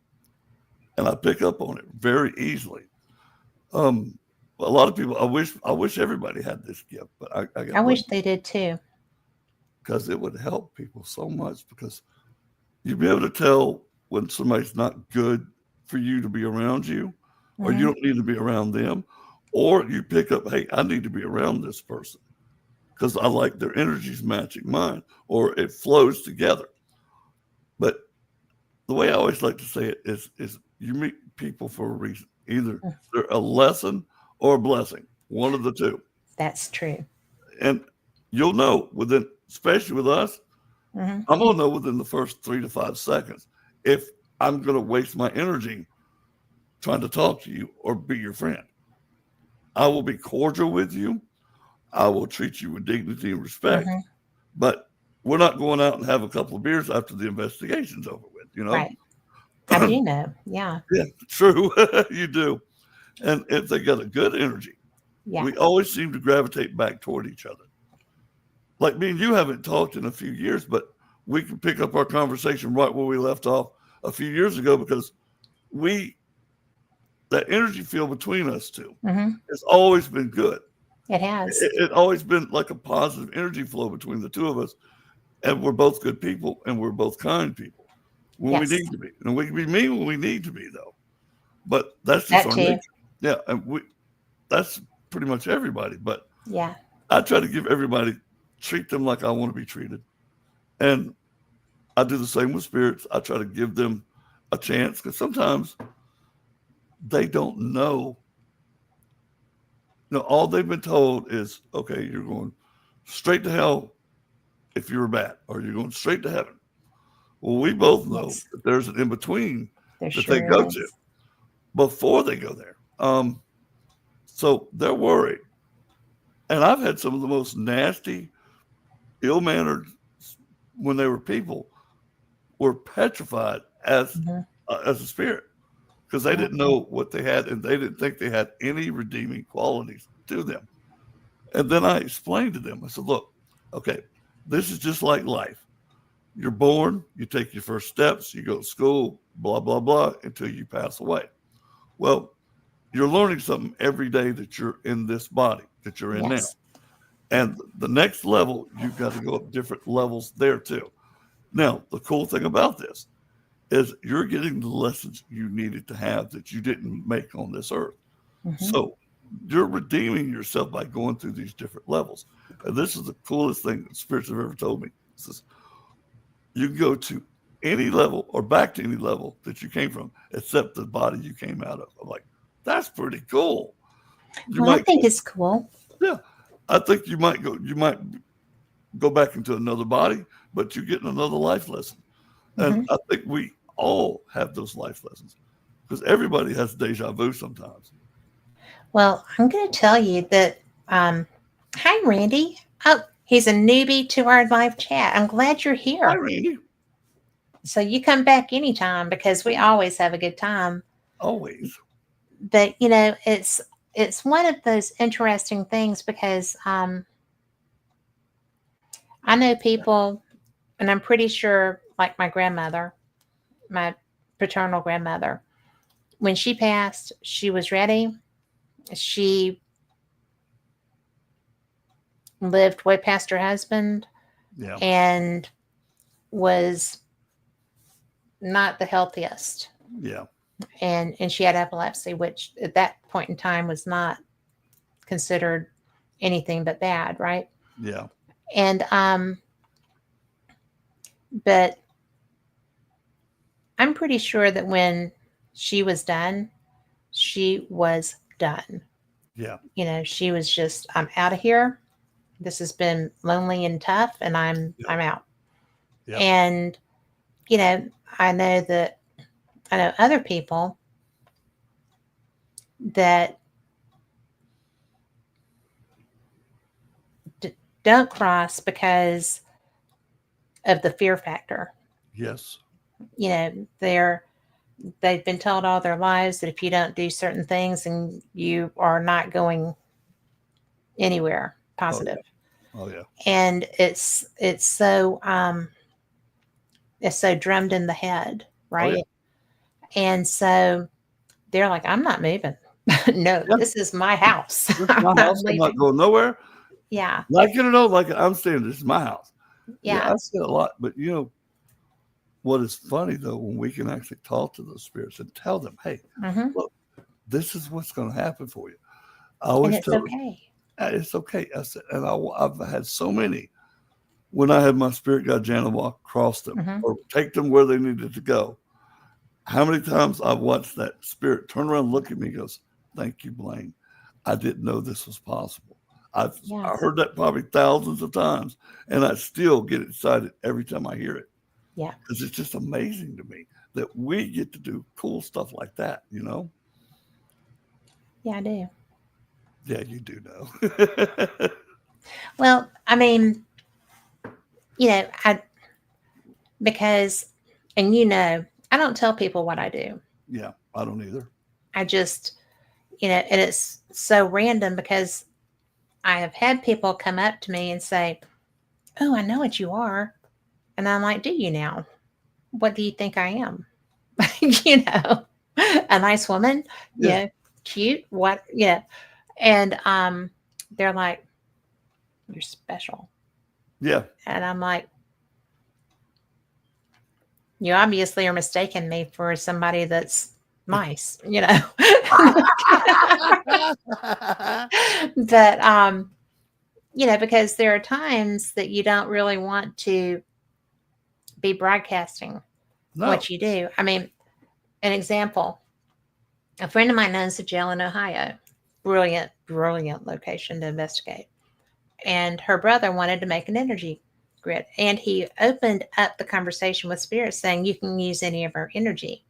And I pick up on it very easily. A lot of people, I wish everybody had this gift, but I wish they did too. Because it would help people so much, because you'd be able to tell when somebody's not good for you to be around you, or you don't need to be around them, or you pick up, hey, I need to be around this person because I like their energies matching mine, or it flows together. But the way I always like to say it is you meet people for a reason. Either they're a lesson or a blessing, one of the two. That's true. And you'll know especially with us, I'm going to know within the first 3 to 5 seconds if I'm going to waste my energy trying to talk to you or be your friend. I will be cordial with you. I will treat you with dignity and respect. But we're not going out and have a couple of beers after the investigation's over with, you know? Right. I do know. Yeah. Yeah, true. You do. And if they got a good energy, we always seem to gravitate back toward each other. Like me and you haven't talked in a few years, but we can pick up our conversation right where we left off a few years ago, because that energy field between us two has always been good. It has. It always been like a positive energy flow between the two of us. And we're both good people, and we're both kind people when we need to be. And we can be mean when we need to be, though. But that's just our nature. Yeah. And that's pretty much everybody. But Yeah. I try to give everybody, treat them like I want to be treated. And I do the same with spirits. I try to give them a chance because sometimes they don't know. All they've been told is, okay, you're going straight to hell if you were bad, or you're going straight to heaven. Well, we both know Yes. that there's an in between There that they sure go to is. before they go there. So they're worried. And I've had some of the most nasty, ill-mannered, when they were people, were petrified as Hmm. as a spirit because they Yeah. didn't know what they had and they didn't think they had any redeeming qualities to them. And then I explained to them, I said, look, okay, this is just like life. You're born, you take your first steps, you go to school, blah, blah, blah, until you pass away. Well, you're learning something every day that you're in this body that you're in now. Yes. And the next level, you've got to go up different levels there too. Now, the cool thing about this is you're getting the lessons you needed to have that you didn't make on this earth. Hmm. So you're redeeming yourself by going through these different levels. And this is the coolest thing that spirits have ever told me. It says, you can go to any level or back to any level that you came from, except the body you came out of. I'm like, that's pretty cool. You Well, I might think go, it's cool. yeah, I think you might go back into another body, but you're getting another life lesson. And Hmm. I think we all have those life lessons because everybody has deja vu sometimes. Well, I'm going to tell you that. Hi, Randy. Oh, he's a newbie to our live chat. I'm glad you're Hi, here. Randy. So you come back anytime because we always have a good time. Always. But it's one of those interesting things because I know people, and I'm pretty sure, like my grandmother, my paternal grandmother, when she passed, she was ready. She lived way past her husband Yeah. and was not the healthiest. Yeah. And she had epilepsy, which at that point in time was not considered anything but bad, right? Yeah. And but I'm pretty sure that when she was done, she was done. Yeah. She was just, I'm out of here. This has been lonely and tough, and Yeah. I'm out. Yeah. And you know, I know that I know other people that don't cross because of the fear factor. Yes. They've been told all their lives that if you don't do certain things, and you are not going anywhere Oh, positive. yeah. Oh, yeah. And it's so drummed in the head, Oh, yeah. right? And so they're like, I'm not moving. No, Yeah. this is my house. This is I'm my not house. I'm not leaving. going nowhere. Yeah. Like it or no, like it, I'm staying. This is my house. Yeah, Yeah. I say it a lot. But what is funny though, when we can actually talk to those spirits and tell them, hey, Hmm. look, this is what's going to happen for you. I And always it's tell them, okay. It's okay. I said, and I've had so many when I had my spirit guide Jana walk across them Hmm. or take them where they needed to go. How many times I've watched that spirit turn around and look at me and goes, thank you, Blaine. I didn't know this was possible. I Yeah. heard that probably thousands of times, and I still get excited every time I hear it Yeah. because it's just amazing to me that we get to do cool stuff like that, Yeah, I do. Yeah, you do know. Well, I mean, I because, and I don't tell people what I do. Yeah, I don't either. I just, and it's so random because I have had people come up to me and say, "Oh, I know what you are," and I'm like, "Do you now? What do you think I am?" you know, a nice woman, Yeah, cute, what, and they're like, "You're special," yeah, and I'm like, "You obviously are mistaking me for somebody that's nice," But because there are times that you don't really want to be broadcasting No. what you do. I mean, an example, a friend of mine owns a jail in Ohio. Brilliant, brilliant location to investigate. And her brother wanted to make an energy grid. And he opened up the conversation with spirits saying, you can use any of our energy.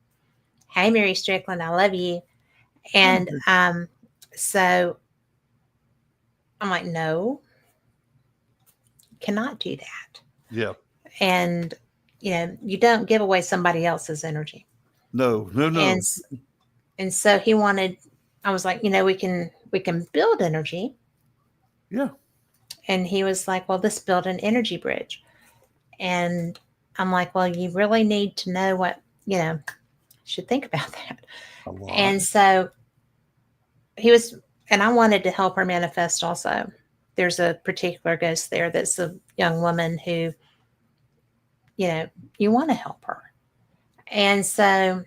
Hey, Mary Strickland, I love you. And so I'm like, no, cannot do that. Yeah. And, you don't give away somebody else's energy. No. And so he wanted, I was like, we can build energy. Yeah. And he was like, well, let's build an energy bridge. And I'm like, well, you really need to know what, should think about that. A lot. And so and I wanted to help her manifest also. There's a particular ghost there that's a young woman who, you want to help her. And so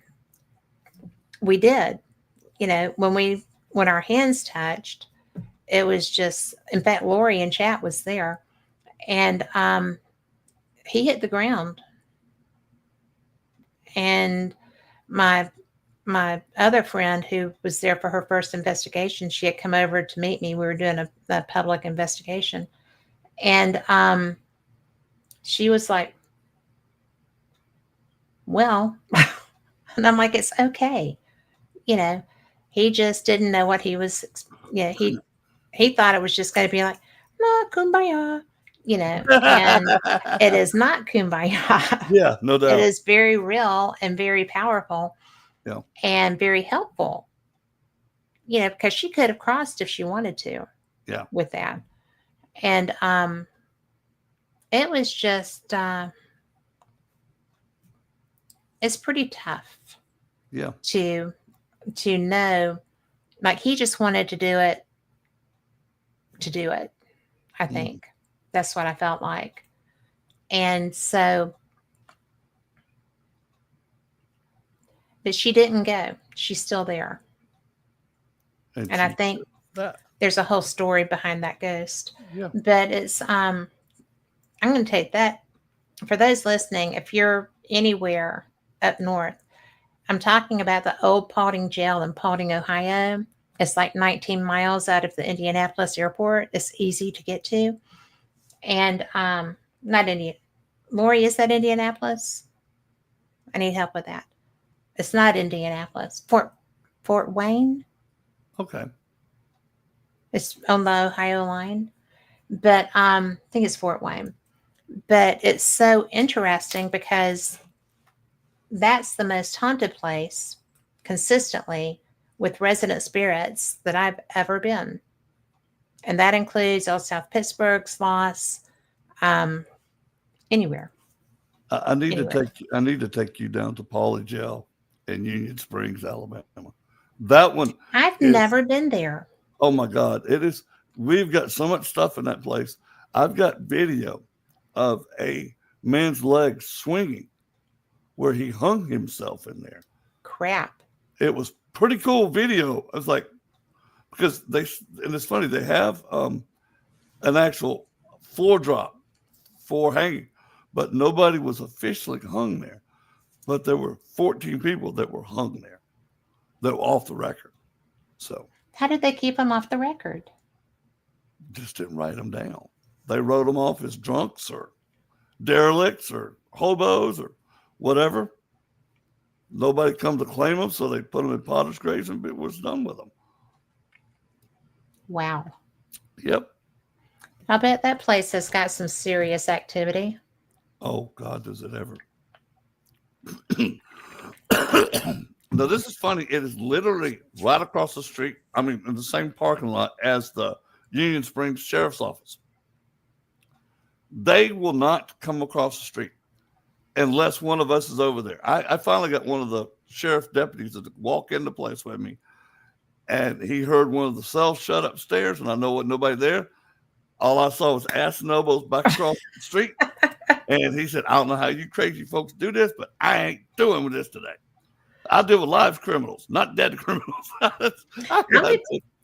we did, when our hands touched, it was just, in fact, Lori in chat was there, and he hit the ground. And my other friend who was there for her first investigation, she had come over to meet me. We were doing a public investigation. And she was like, well, and I'm like, it's okay. He just didn't know what he was, he thought it was just going to be like, no, kumbaya, and it is not kumbaya. Yeah, no doubt. It is very real and very powerful. Yeah. And very helpful, because she could have crossed if she wanted to. Yeah. With that. And it was just, it's pretty tough. Yeah. To know, like, he just wanted to do it. I think that's what I felt like. And so, but she didn't go. She's still there. And I think there's a whole story behind that ghost. Yeah. But it's, I'm going to take that for those listening. If you're anywhere up north, I'm talking about the old Paulding Jail in Paulding, Ohio. It's like 19 miles out of the Indianapolis airport. It's easy to get to. And not Indian. Lori, is that Indianapolis? I need help with that. It's not Indianapolis. Fort Wayne. Okay. It's on the Ohio line. But I think it's Fort Wayne. But it's so interesting because that's the most haunted place consistently with resident spirits that I've ever been. And that includes Old South Pittsburgh, Sloss, anywhere. I need to take you down to Pauley Jail in Union Springs, Alabama. That one. I've never been there. Oh my God. It is. We've got so much stuff in that place. I've got video of a man's legs swinging where he hung himself in there. Crap. It was pretty cool video. I was like, because and it's funny, they have an actual floor drop for hanging, but nobody was officially hung there. But there were 14 people that were hung there that were off the record. So how did they keep them off the record? Just didn't write them down. They wrote them off as drunks or derelicts or hobos or whatever. Nobody come to claim them, so they put them in potter's graves and it was done with them. Wow. Yep. I bet that place has got some serious activity. Oh, God, does it ever. Now, this is funny. It is literally right across the street. I mean, in the same parking lot as the Union Springs Sheriff's Office. They will not come across the street unless one of us is over there. I finally got one of the sheriff deputies to walk in the place with me, and he heard one of the cells shut upstairs, and I know what nobody there. All I saw was ass and elbows back across the street. And he said, I don't know how you crazy folks do this, but I ain't doing with this today. I deal with live criminals, not dead criminals. I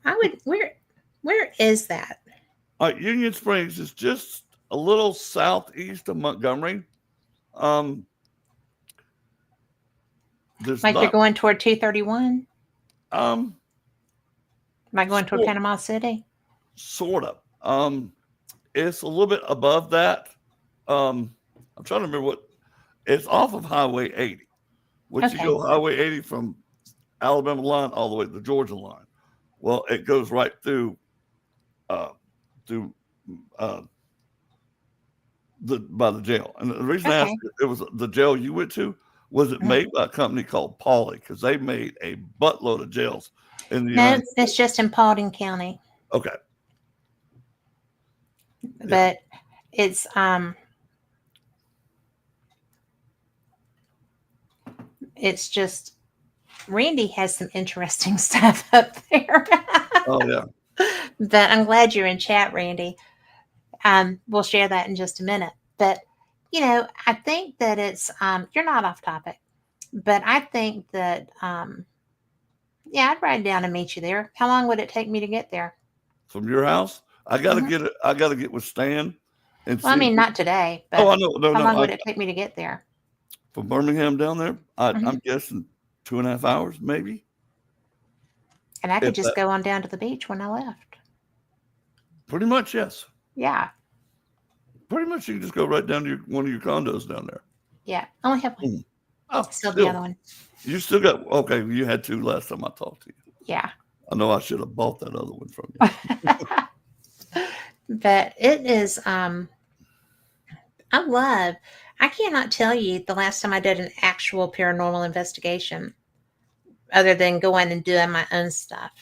would. Where is that? Union Springs is just a little southeast of Montgomery. There's Like you're not. going toward 231? Um, Am I going toward sort, Panama City? sort of. It's a little bit above that. I'm trying to remember what. It's off of Highway 80, which you Okay. go Highway 80 from Alabama line all the way to the Georgia line. Well, it goes right through by the jail. And the reason I asked Okay. it was the jail you went to, was it Mhm. made by a company called Pauley? Because they made a buttload of jails in the No, United States. it's just in Paulding County, Okay. but it's just Randy has some interesting stuff up there. Oh yeah. But I'm glad you're in chat, Randy. We'll share that in just a minute. But I think that it's you're not off topic, but I think that yeah, I'd ride down and meet you there. How long would it take me to get there? From your house, I gotta Mhm. get it. I gotta get with Stan and Well, I see. mean, not today, Oh, I but know. No, how no. long would it take me to get there? From Birmingham down there, Mhm. I'm guessing 2.5 hours, maybe. And I could If just that, go on down to the beach when I left. pretty much, yes. Yeah. Pretty much, you can just go right down to one of your condos down there. Yeah. I only have one. Mm. Oh, Still the other one. You still got, okay, you had two last time I talked to you. Yeah. I know I should have bought that other one from you. But it is I cannot tell you the last time I did an actual paranormal investigation other than going and doing my own stuff.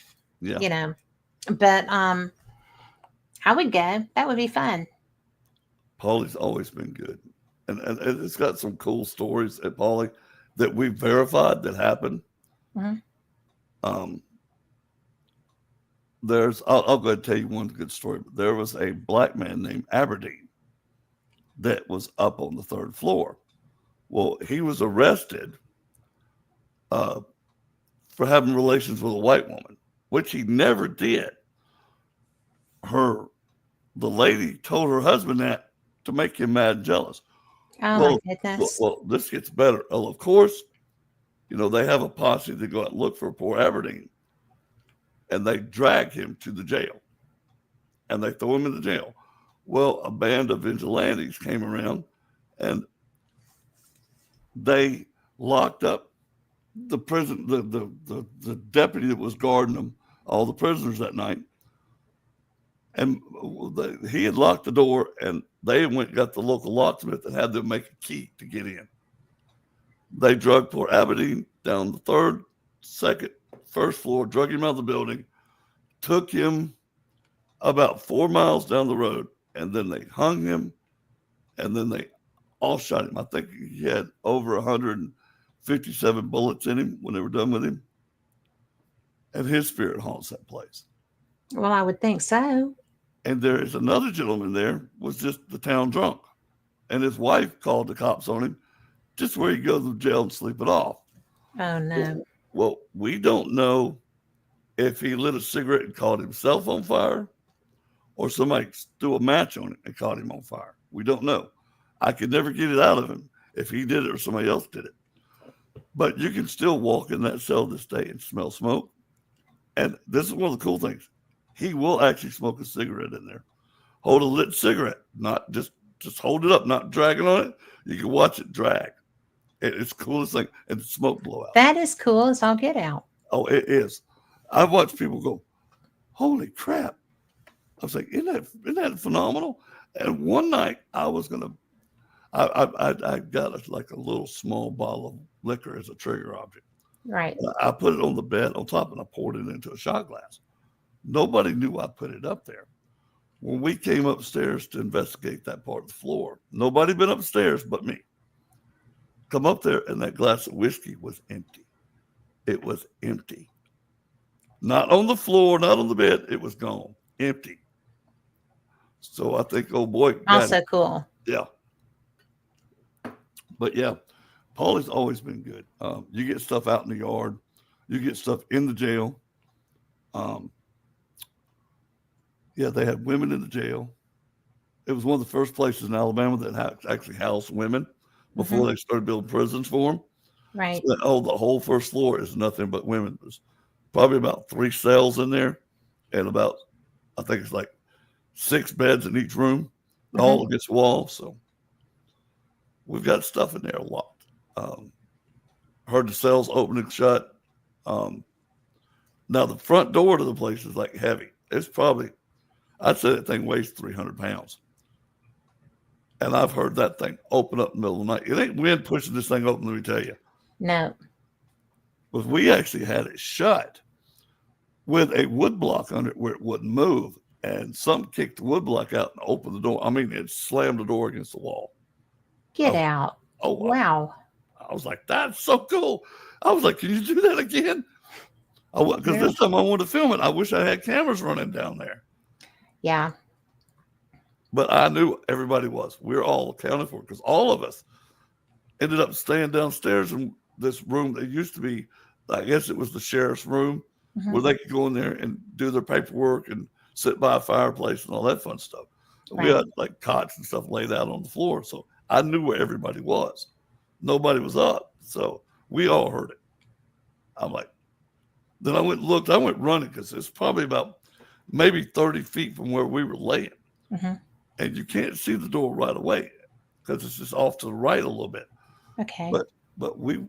Yeah. But I would go. That would be fun. Paulie's always been good. And it's got some cool stories at Paulie that we verified that happened. Mhm. I'll go ahead and tell you one good story. But there was a black man named Aberdeen that was up on the third floor. Well, he was arrested for having relations with a white woman, which he never did. The lady told her husband that to make him mad and jealous. Oh my goodness. Well, this gets better. Well, of course, they have a posse to go out and look for poor Aberdeen. And they drag him to the jail. And they throw him in the jail. Well, a band of vigilantes came around and they locked up the prison, the deputy that was guarding them, all the prisoners that night. And he had locked the door, and they went and got the local locksmith and had them make a key to get in. They drug poor Aberdeen down the third, second, first floor, drug him out of the building, took him about 4 miles down the road, and then they hung him, and then they all shot him. I think he had over 157 bullets in him when they were done with him. And his spirit haunts that place. Well, I would think so. And there is another gentleman there, was just the town drunk. And his wife called the cops on him, just where he goes to jail and sleep it off. Oh, no. Well, we don't know if he lit a cigarette and caught himself on fire or somebody threw a match on it and caught him on fire. We don't know. I could never get it out of him if he did it or somebody else did it. But you can still walk in that cell this day and smell smoke. And this is one of the cool things. He will actually smoke a cigarette in there. Hold a lit cigarette, not just hold it up, not dragging on it. You can watch it drag. It's the coolest thing. And the smoke blow out. That is cool as all get out. Oh, it is. I've watched people go, holy crap. I was like, isn't that phenomenal? And one night I was going to, I got like a little small bottle of liquor as a trigger object. Right. I put it on the bed on top and I poured it into a shot glass. Nobody knew I put it up there. When we came upstairs to investigate that part of the floor, nobody been upstairs but me. Come up there and that glass of whiskey was empty. It was empty. Not on the floor, not on the bed. It was gone. Empty. So I think, oh boy. Also cool. Yeah. But yeah, Paulie's always been good. You get stuff out in the yard, you get stuff in the jail. Yeah, they had women in the jail. It was one of the first places in Alabama that actually housed women before they started building prisons for them. Right. So the whole first floor is nothing but women. There's probably about 3 cells in there, and about, I think it's like 6 beds in each room, all against the wall. So we've got stuff in there a lot. Heard the cells open and shut. Now the front door to the place is like heavy. It's probably, I'd say that thing weighs 300 pounds. And I've heard that thing open up in the middle of the night. It ain't wind pushing this thing open, let me tell you. No. But we actually had it shut with a wood block under it where it wouldn't move. And something kicked the wood block out and opened the door. I mean, it slammed the door against the wall. Get out. Oh, wow. I was like, that's so cool. I was like, can you do that again? Because this time I wanted to film it. I wish I had cameras running down there. Yeah. But I knew everybody was. We were all accounted for because all of us ended up staying downstairs in this room that used to be, I guess it was the sheriff's room, where they could go in there and do their paperwork and sit by a fireplace and all that fun stuff. Right. We had like cots and stuff laid out on the floor. So I knew where everybody was. Nobody was up. So we all heard it. I'm like, then I went and looked. I went running because it's probably about maybe 30 feet from where we were laying. And you can't see the door right away because it's just off to the right a little bit. Okay. But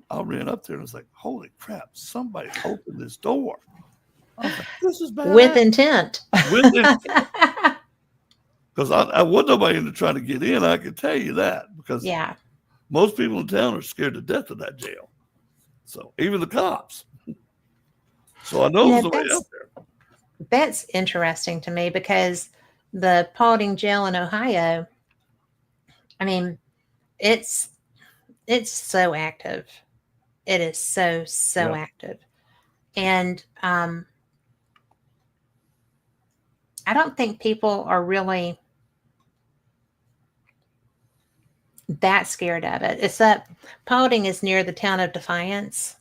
I ran up there and was like, holy crap, somebody opened this door. I was like, this is bad. With intent. With intent. Because I wasn't nobody into trying to get in, I can tell you that. Because most people in town are scared to death of that jail. So even the cops. So I know somebody out there. That's interesting to me because the Paulding jail in Ohio, I mean, it's so active. It is so active. And I don't think people are really that scared of it. It's that Paulding is near the town of Defiance.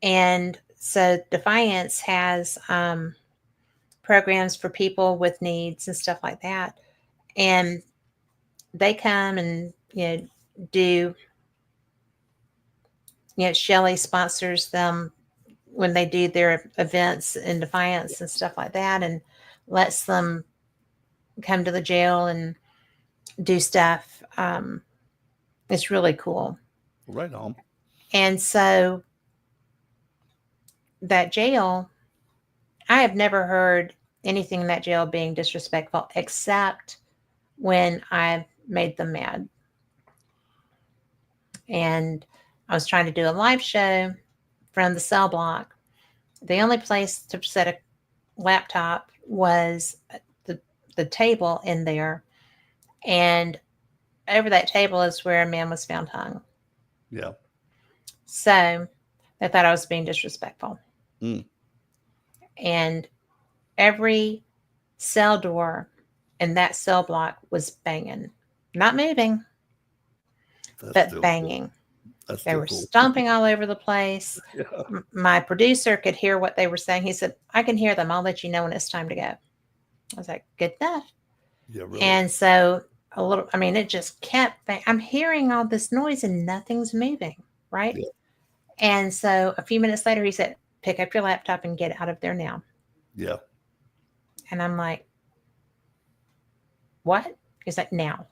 And so Defiance has programs for people with needs and stuff like that. And they come and, do, Shelley sponsors them when they do their events in Defiance and stuff like that, and lets them come to the jail and do stuff. It's really cool. Right on. And so that jail, I have never heard anything in that jail being disrespectful except when I made them mad. And I was trying to do a live show from the cell block. The only place to set a laptop was the table in there. And over that table is where a man was found hung. Yeah. So they thought I was being disrespectful. And every cell door in that cell block was banging. Not moving, but banging. Cool. They were stomping all over the place. Yeah. My producer could hear what they were saying. He said, I can hear them. I'll let you know when it's time to go. I was like, good enough. Yeah, really. And so it just kept, I'm hearing all this noise and nothing's moving, right? Yeah. And so a few minutes later, he said, pick up your laptop and get out of there now. Yeah. And I'm like, what? He's like, now.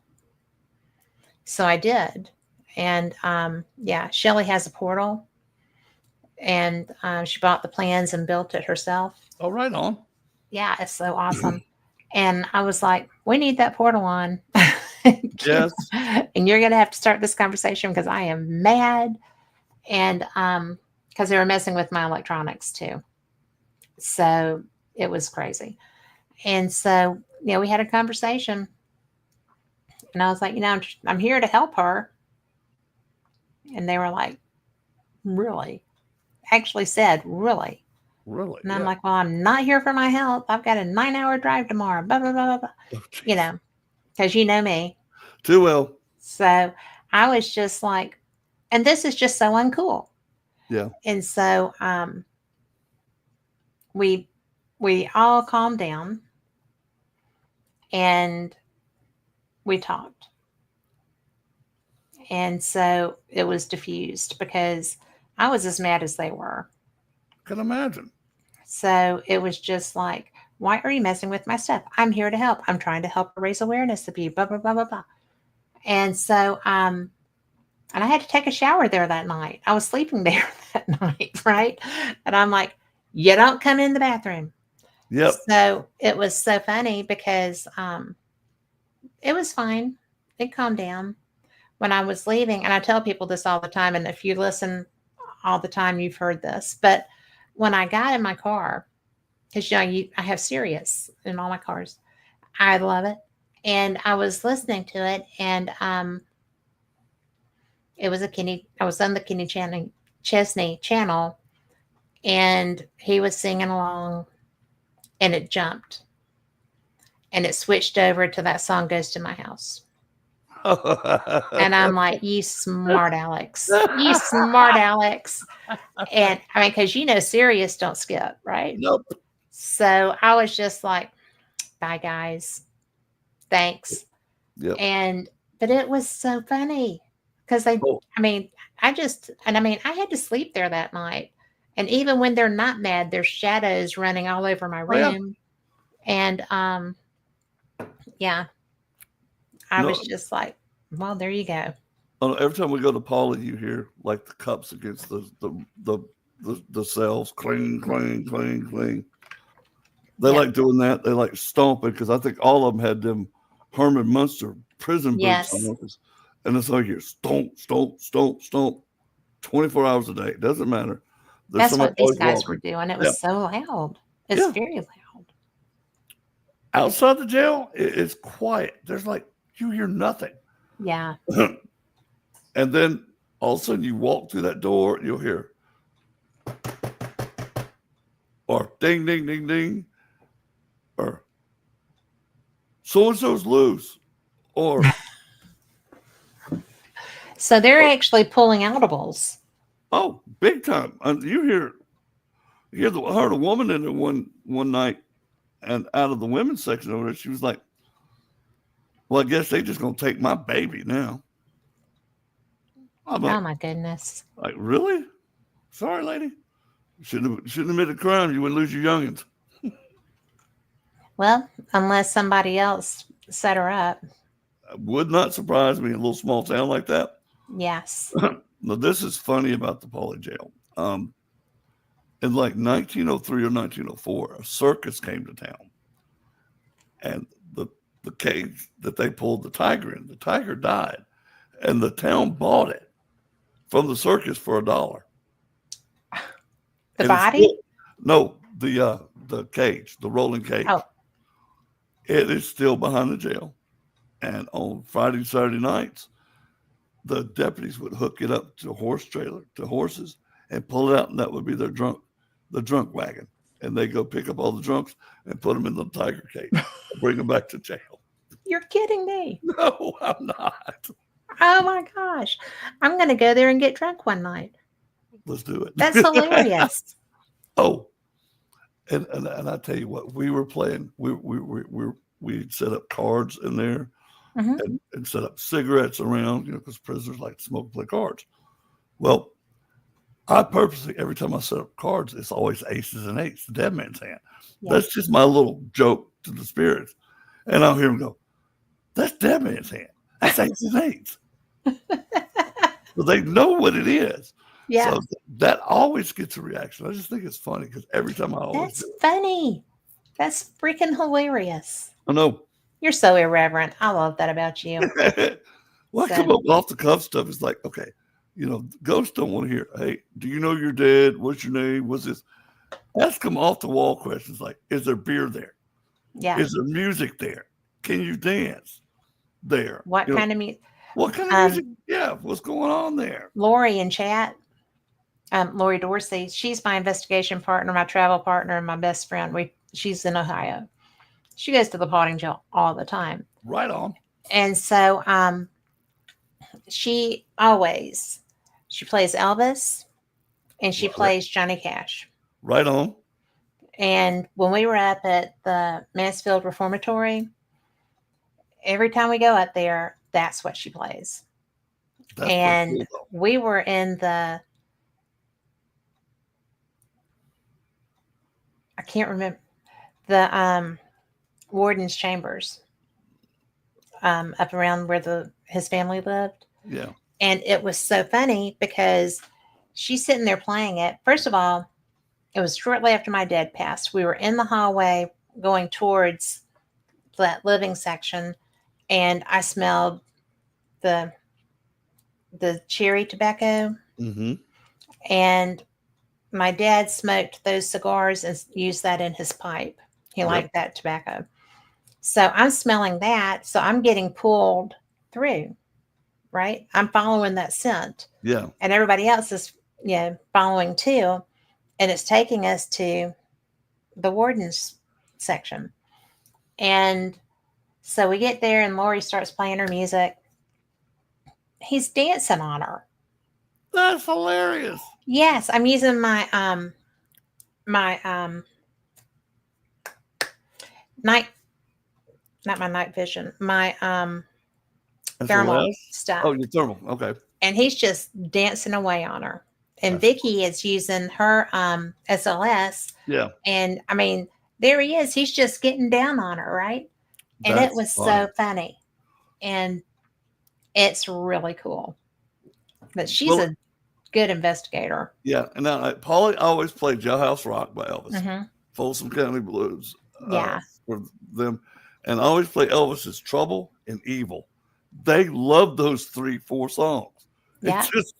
So I did. And Shelley has a portal, and she bought the plans and built it herself. Oh, right on. Yeah, it's so awesome. And I was like, we need that portal on. Yes. And you're going to have to start this conversation because I am mad. And because they were messing with my electronics too. So it was crazy. And so, we had a conversation. And I was like, I'm here to help her. And they were like, really? Actually said, really? Really? And I'm like, well, I'm not here for my help. I've got a 9-hour drive tomorrow. Blah, blah, blah, blah. Because you know me. Too well. So I was just like, And this is just so uncool. Yeah. And so we all calmed down and we talked. And so it was diffused because I was as mad as they were. Can imagine. So it was just like, why are you messing with my stuff? I'm here to help. I'm trying to help raise awareness of you, blah, blah, blah, blah, blah. And so, and I had to take a shower there that night. I was sleeping there that night, right? And I'm like, you don't come in the bathroom. Yep. So it was so funny because it was fine. It calmed down when I was leaving. And I tell people this all the time. And if you listen all the time, you've heard this. But when I got in my car, because I have Sirius in all my cars, I love it. And I was listening to it, and it was I was on the Kenny Chesney channel, and he was singing along, and it jumped, and it switched over to that song "Goes to My House." And I'm like, you smart Alex. You smart Alex. And I mean, because Sirius don't skip, right? Nope. So I was just like, bye, guys. Thanks. Yep. But it was so funny because I had to sleep there that night. And even when they're not mad, there's shadows running all over my room. Yeah. And I was just like, well, there you go. Every time we go to Paula, you hear like the cups against the cells, cling, cling, cling, cling. They like doing that. They like stomping because I think all of them had them Herman Munster prison boots on. And it's like you stomp, stomp, stomp, stomp, 24 hours a day. It doesn't matter. That's what these guys were doing. It was so loud. It's very loud. Outside the jail, it's quiet. There's like, you hear nothing. Yeah. And then all of a sudden you walk through that door, you'll hear, or ding, ding, ding, ding, or so-and-so's loose, or. So they're actually pulling audibles. Oh, big time. You heard a woman in there one night, and out of the women's section over there, she was like, well, I guess they just going to take my baby now. I'm like, oh, my goodness. Like, really? Sorry, lady. Shouldn't have admitted crime. You wouldn't lose your youngins. Well, unless somebody else set her up. Would not surprise me in a little small town like that. Yes. Now, this is funny about the Pauley jail. In like 1903 or 1904, a circus came to town. And the cage that they pulled the tiger in, the tiger died. And the town bought it from the circus for $1. The body? No, the cage, the rolling cage. Oh. It is still behind the jail. And on Friday and Saturday nights, the deputies would hook it up to a horse trailer, to horses, and pull it out, and that would be the drunk wagon. And they go pick up all the drunks and put them in the tiger cage and bring them back to jail. You're kidding me. No, I'm not. Oh, my gosh. I'm going to go there and get drunk one night. Let's do it. That's hilarious. Oh, and I tell you what, we were playing. We set up cards in there, and set up cigarettes around, because prisoners like to smoke and play cards. Well, I purposely, every time I set up cards, it's always aces and eights, the dead man's hand. Yeah. That's just my little joke to the spirits. And I'll hear them go, that's dead man's hand. That's aces and eights. But they know what it is. Yeah. So that always gets a reaction. I just think it's funny because every time I always That's funny. That's freaking hilarious. I know. You're so irreverent. I love that about you. Well, I come up off the cuff stuff. It's like, okay, ghosts don't want to hear, hey, do you know you're dead? What's your name? What's this? Ask them off the wall questions like, is there beer there? Yeah. Is there music there? Can you dance there? What kind of music? What kind of music? Yeah. What's going on there? Lori in chat. Lori Dorsey. She's my investigation partner, my travel partner, and my best friend. She's in Ohio. She goes to the potting jail all the time. Right on. And so she always She plays Elvis, and she plays Johnny Cash. Right on. And when we were up at the Mansfield Reformatory, every time we go up there, that's what she plays. That's And pretty cool, we were in I can't remember, the warden's chambers, up around where his family lived. Yeah. And it was so funny because she's sitting there playing it. First of all, it was shortly after my dad passed. We were in the hallway going towards that living section, and I smelled the cherry tobacco. Mm-hmm. And my dad smoked those cigars and used that in his pipe. He liked that tobacco. So I'm smelling that. So I'm getting pulled through, right? I'm following that scent. Yeah. And everybody else is, following too. And it's taking us to the warden's section. And so we get there and Lori starts playing her music. He's dancing on her. That's hilarious. Yes, I'm using my night, not my night vision, my thermal stuff. Oh, your thermal. Okay. And he's just dancing away on her. And That's Vicky is using her SLS. Yeah. And I mean, there he is. He's just getting down on her, right? And it was so funny. And it's really cool. But she's a good investigator. Yeah. And now Polly always played Jailhouse Rock by Elvis. Mm-hmm. Folsom County Blues. Yeah. For them. And I always play Elvis's Trouble and Evil. They love those 3-4 songs. Yeah. It's just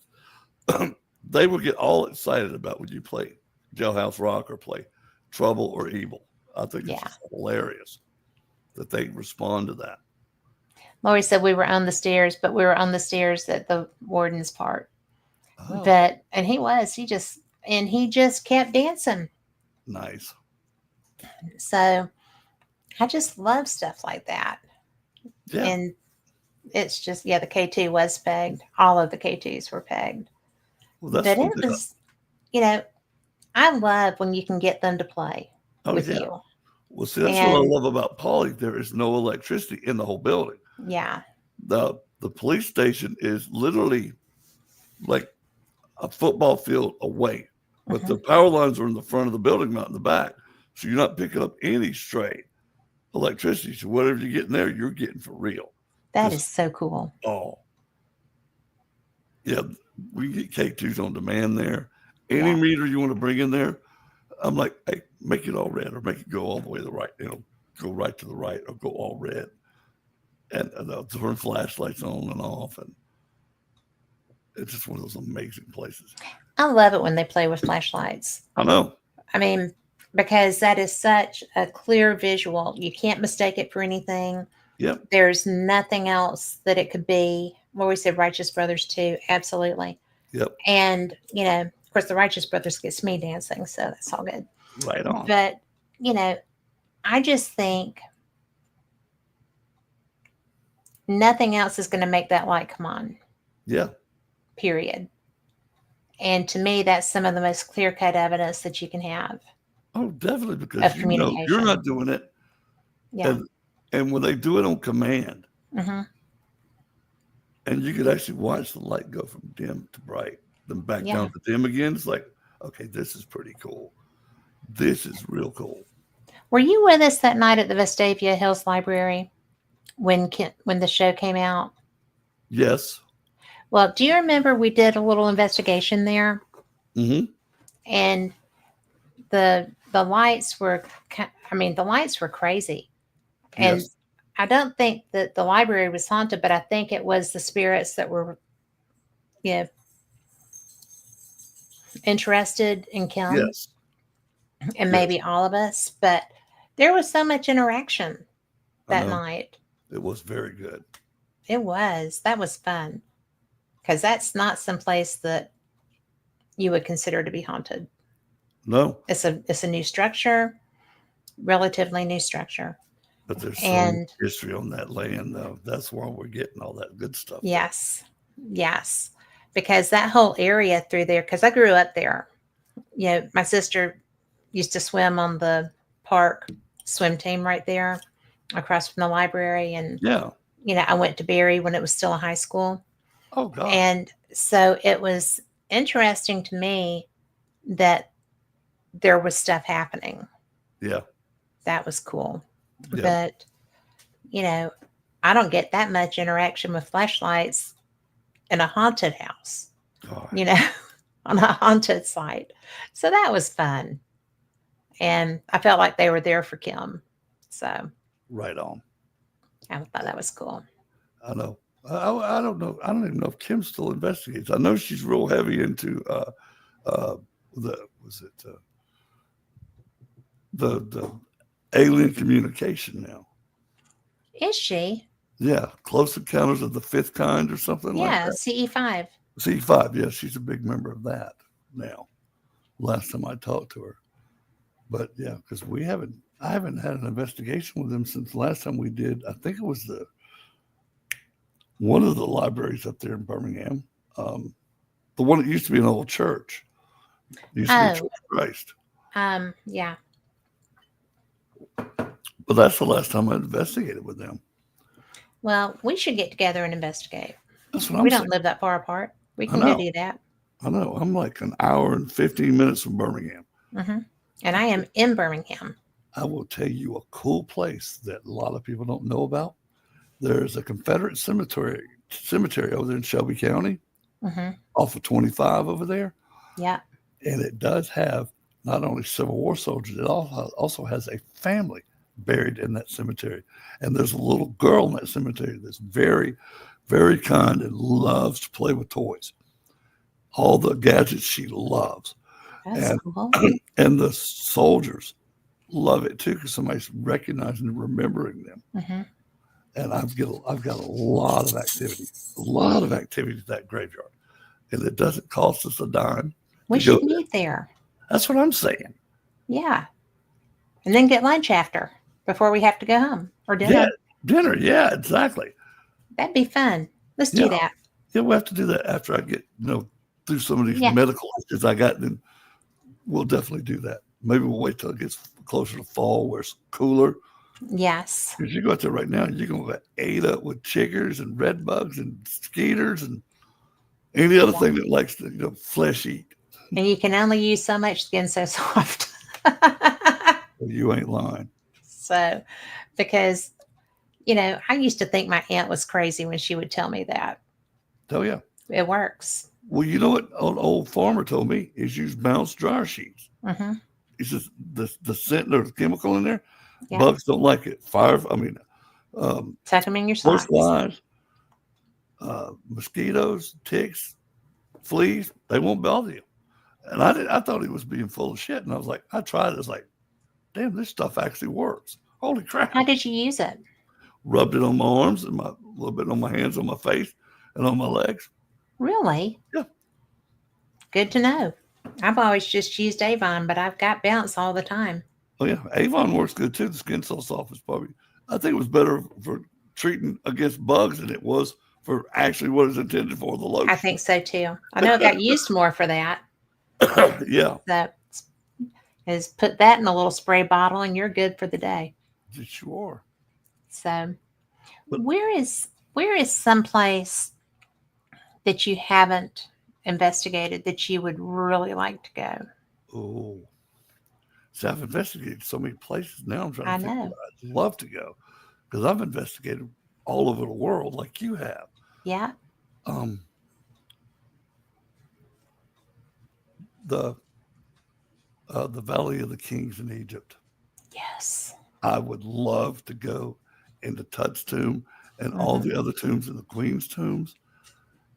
they would get all excited about when you play Jailhouse Rock or play Trouble or Evil. I think it's just hilarious that they respond to that. Lori said we were on the stairs, but we were on the stairs at the warden's part. Oh. And he just kept dancing. Nice. So I just love stuff like that. Yeah. And it's just, the K2 was pegged. All of the K2s were pegged. Well, that's but it was, I love when you can get them to play with you. Well, see, that's what I love about Polly. There is no electricity in the whole building. Yeah. The police station is literally like a football field away, but the power lines are in the front of the building, not in the back. So you're not picking up any stray electricity. So whatever you get in there, you're getting for real. That is so cool. Oh. Yeah, we get K2s on demand there. Any meter you want to bring in there, I'm like, hey, make it all red or make it go all the way to the right. Go right to the right or go all red. And they'll turn flashlights on and off. And it's just one of those amazing places. I love it when they play with flashlights. I know. I mean, because that is such a clear visual. You can't mistake it for anything. Yep. There's nothing else that it could be. Well, we said Righteous Brothers too. Absolutely. Yep. And, of course, the Righteous Brothers gets me dancing, so that's all good. Right on. But, I just think nothing else is going to make that light come on. Yeah. Period. And to me, that's some of the most clear-cut evidence that you can have. Oh, definitely, because you're not doing it. Yeah. And when they do it on command, mm-hmm. and you could actually watch the light go from dim to bright, then back down to dim again, it's like, okay, this is pretty cool. This is real cool. Were you with us that night at the Vestavia Hills Library when the show came out? Yes. Well, do you remember we did a little investigation there? Mm-hmm. And the lights were, the lights were crazy. And yes. I don't think that the library was haunted, but I think it was the spirits that were, interested in Kim. Yes. And maybe all of us. But there was so much interaction that night. It was very good. It was. That was fun. Because that's not someplace that you would consider to be haunted. No. It's a new structure, relatively new structure. But there's some history on that land, though. That's why we're getting all that good stuff. Yes. Yes. because that whole area through there, because I grew up there. You know, my sister used to swim on the park swim team right there across from the library. And, Yeah. you know, I went to Berry when it was still a high school. Oh God. And so it was interesting to me that there was stuff happening. Yeah. That was cool. Yeah. But, you know, I don't get that much interaction with flashlights in a haunted house, God. you know, on a haunted site. So that was fun. And I felt like they were there for Kim. So Right on. I thought that was cool. I know. I don't know. I don't even know if Kim still investigates. I know she's real heavy into the alien communication now. Is she? Yeah, Close Encounters of the Fifth Kind or something like Yeah, that. CE5. C5, yeah, she's a big member of that now. Last time I talked to her. But yeah, because I haven't had an investigation with them since the last time we did. I think it was one of the libraries up there in Birmingham. The one that used to be an old church. Used to be Church of Christ. Yeah. But that's the last time I investigated with them. Well, we should get together and investigate. That's what I'm We saying. don't live that far apart. We I can go know. do that. I know. I'm like an hour and 15 minutes from Birmingham. Mm-hmm. And I am in Birmingham. I will tell you a cool place that a lot of people don't know about. There's a Confederate cemetery over there in Shelby County, off of 25 over there. Yeah. And it does have not only Civil War soldiers, it also has a family buried in that cemetery. And there's a little girl in that cemetery that's very, very kind and loves to play with toys. All the gadgets she loves. That's cool. And the soldiers love it too, because somebody's recognizing and remembering them. Mm-hmm. And I've got a lot of activity at that graveyard, and it doesn't cost us a dime. We should meet there. That's what I'm saying. Yeah, and then get lunch after before we have to go home, or dinner. Yeah, dinner. Yeah, exactly. That'd be fun. Let's do that. Yeah, we'll have to do that after I get through some of these medical issues I got. Then we'll definitely do that. Maybe we'll wait till it gets closer to fall where it's cooler. Yes. Because you go out there right now, you're going to get ate up with chiggers and red bugs and skeeters and any other thing that likes to flesh eat. And you can only use so much skin so soft. You ain't lying. So, because, I used to think my aunt was crazy when she would tell me that. Oh, yeah. It works. Well, you know what an old farmer told me is use bounce dryer sheets. Mm-hmm. He says the scent, there's chemical in there. Yeah. Bugs don't like it. Tuck them in your socks. Flies, mosquitoes, ticks, fleas, they won't bother you. And I thought he was being full of shit. And I was like, I tried it. It's like, damn, this stuff actually works. Holy crap. How did you use it? Rubbed it on my arms and a little bit on my hands, on my face, and on my legs. Really? Yeah. Good to know. I've always just used Avon, but I've got Bounce all the time. Oh, yeah. Avon works good, too. The skin's so soft. I think it was better for treating against bugs than it was for actually what it's intended for, the lotion. I think so, too. I know it got used more for that. Yeah. So is put that in a little spray bottle and you're good for the day. Yes, you are. So where is some place that you haven't investigated that you would really like to go? Oh, see, I've investigated so many places now. I'm trying to think where I'd love to go, because I've investigated all over the world like you have. Yeah. The Valley of the Kings in Egypt. Yes. I would love to go into Tut's tomb and all the other tombs in the Queen's tombs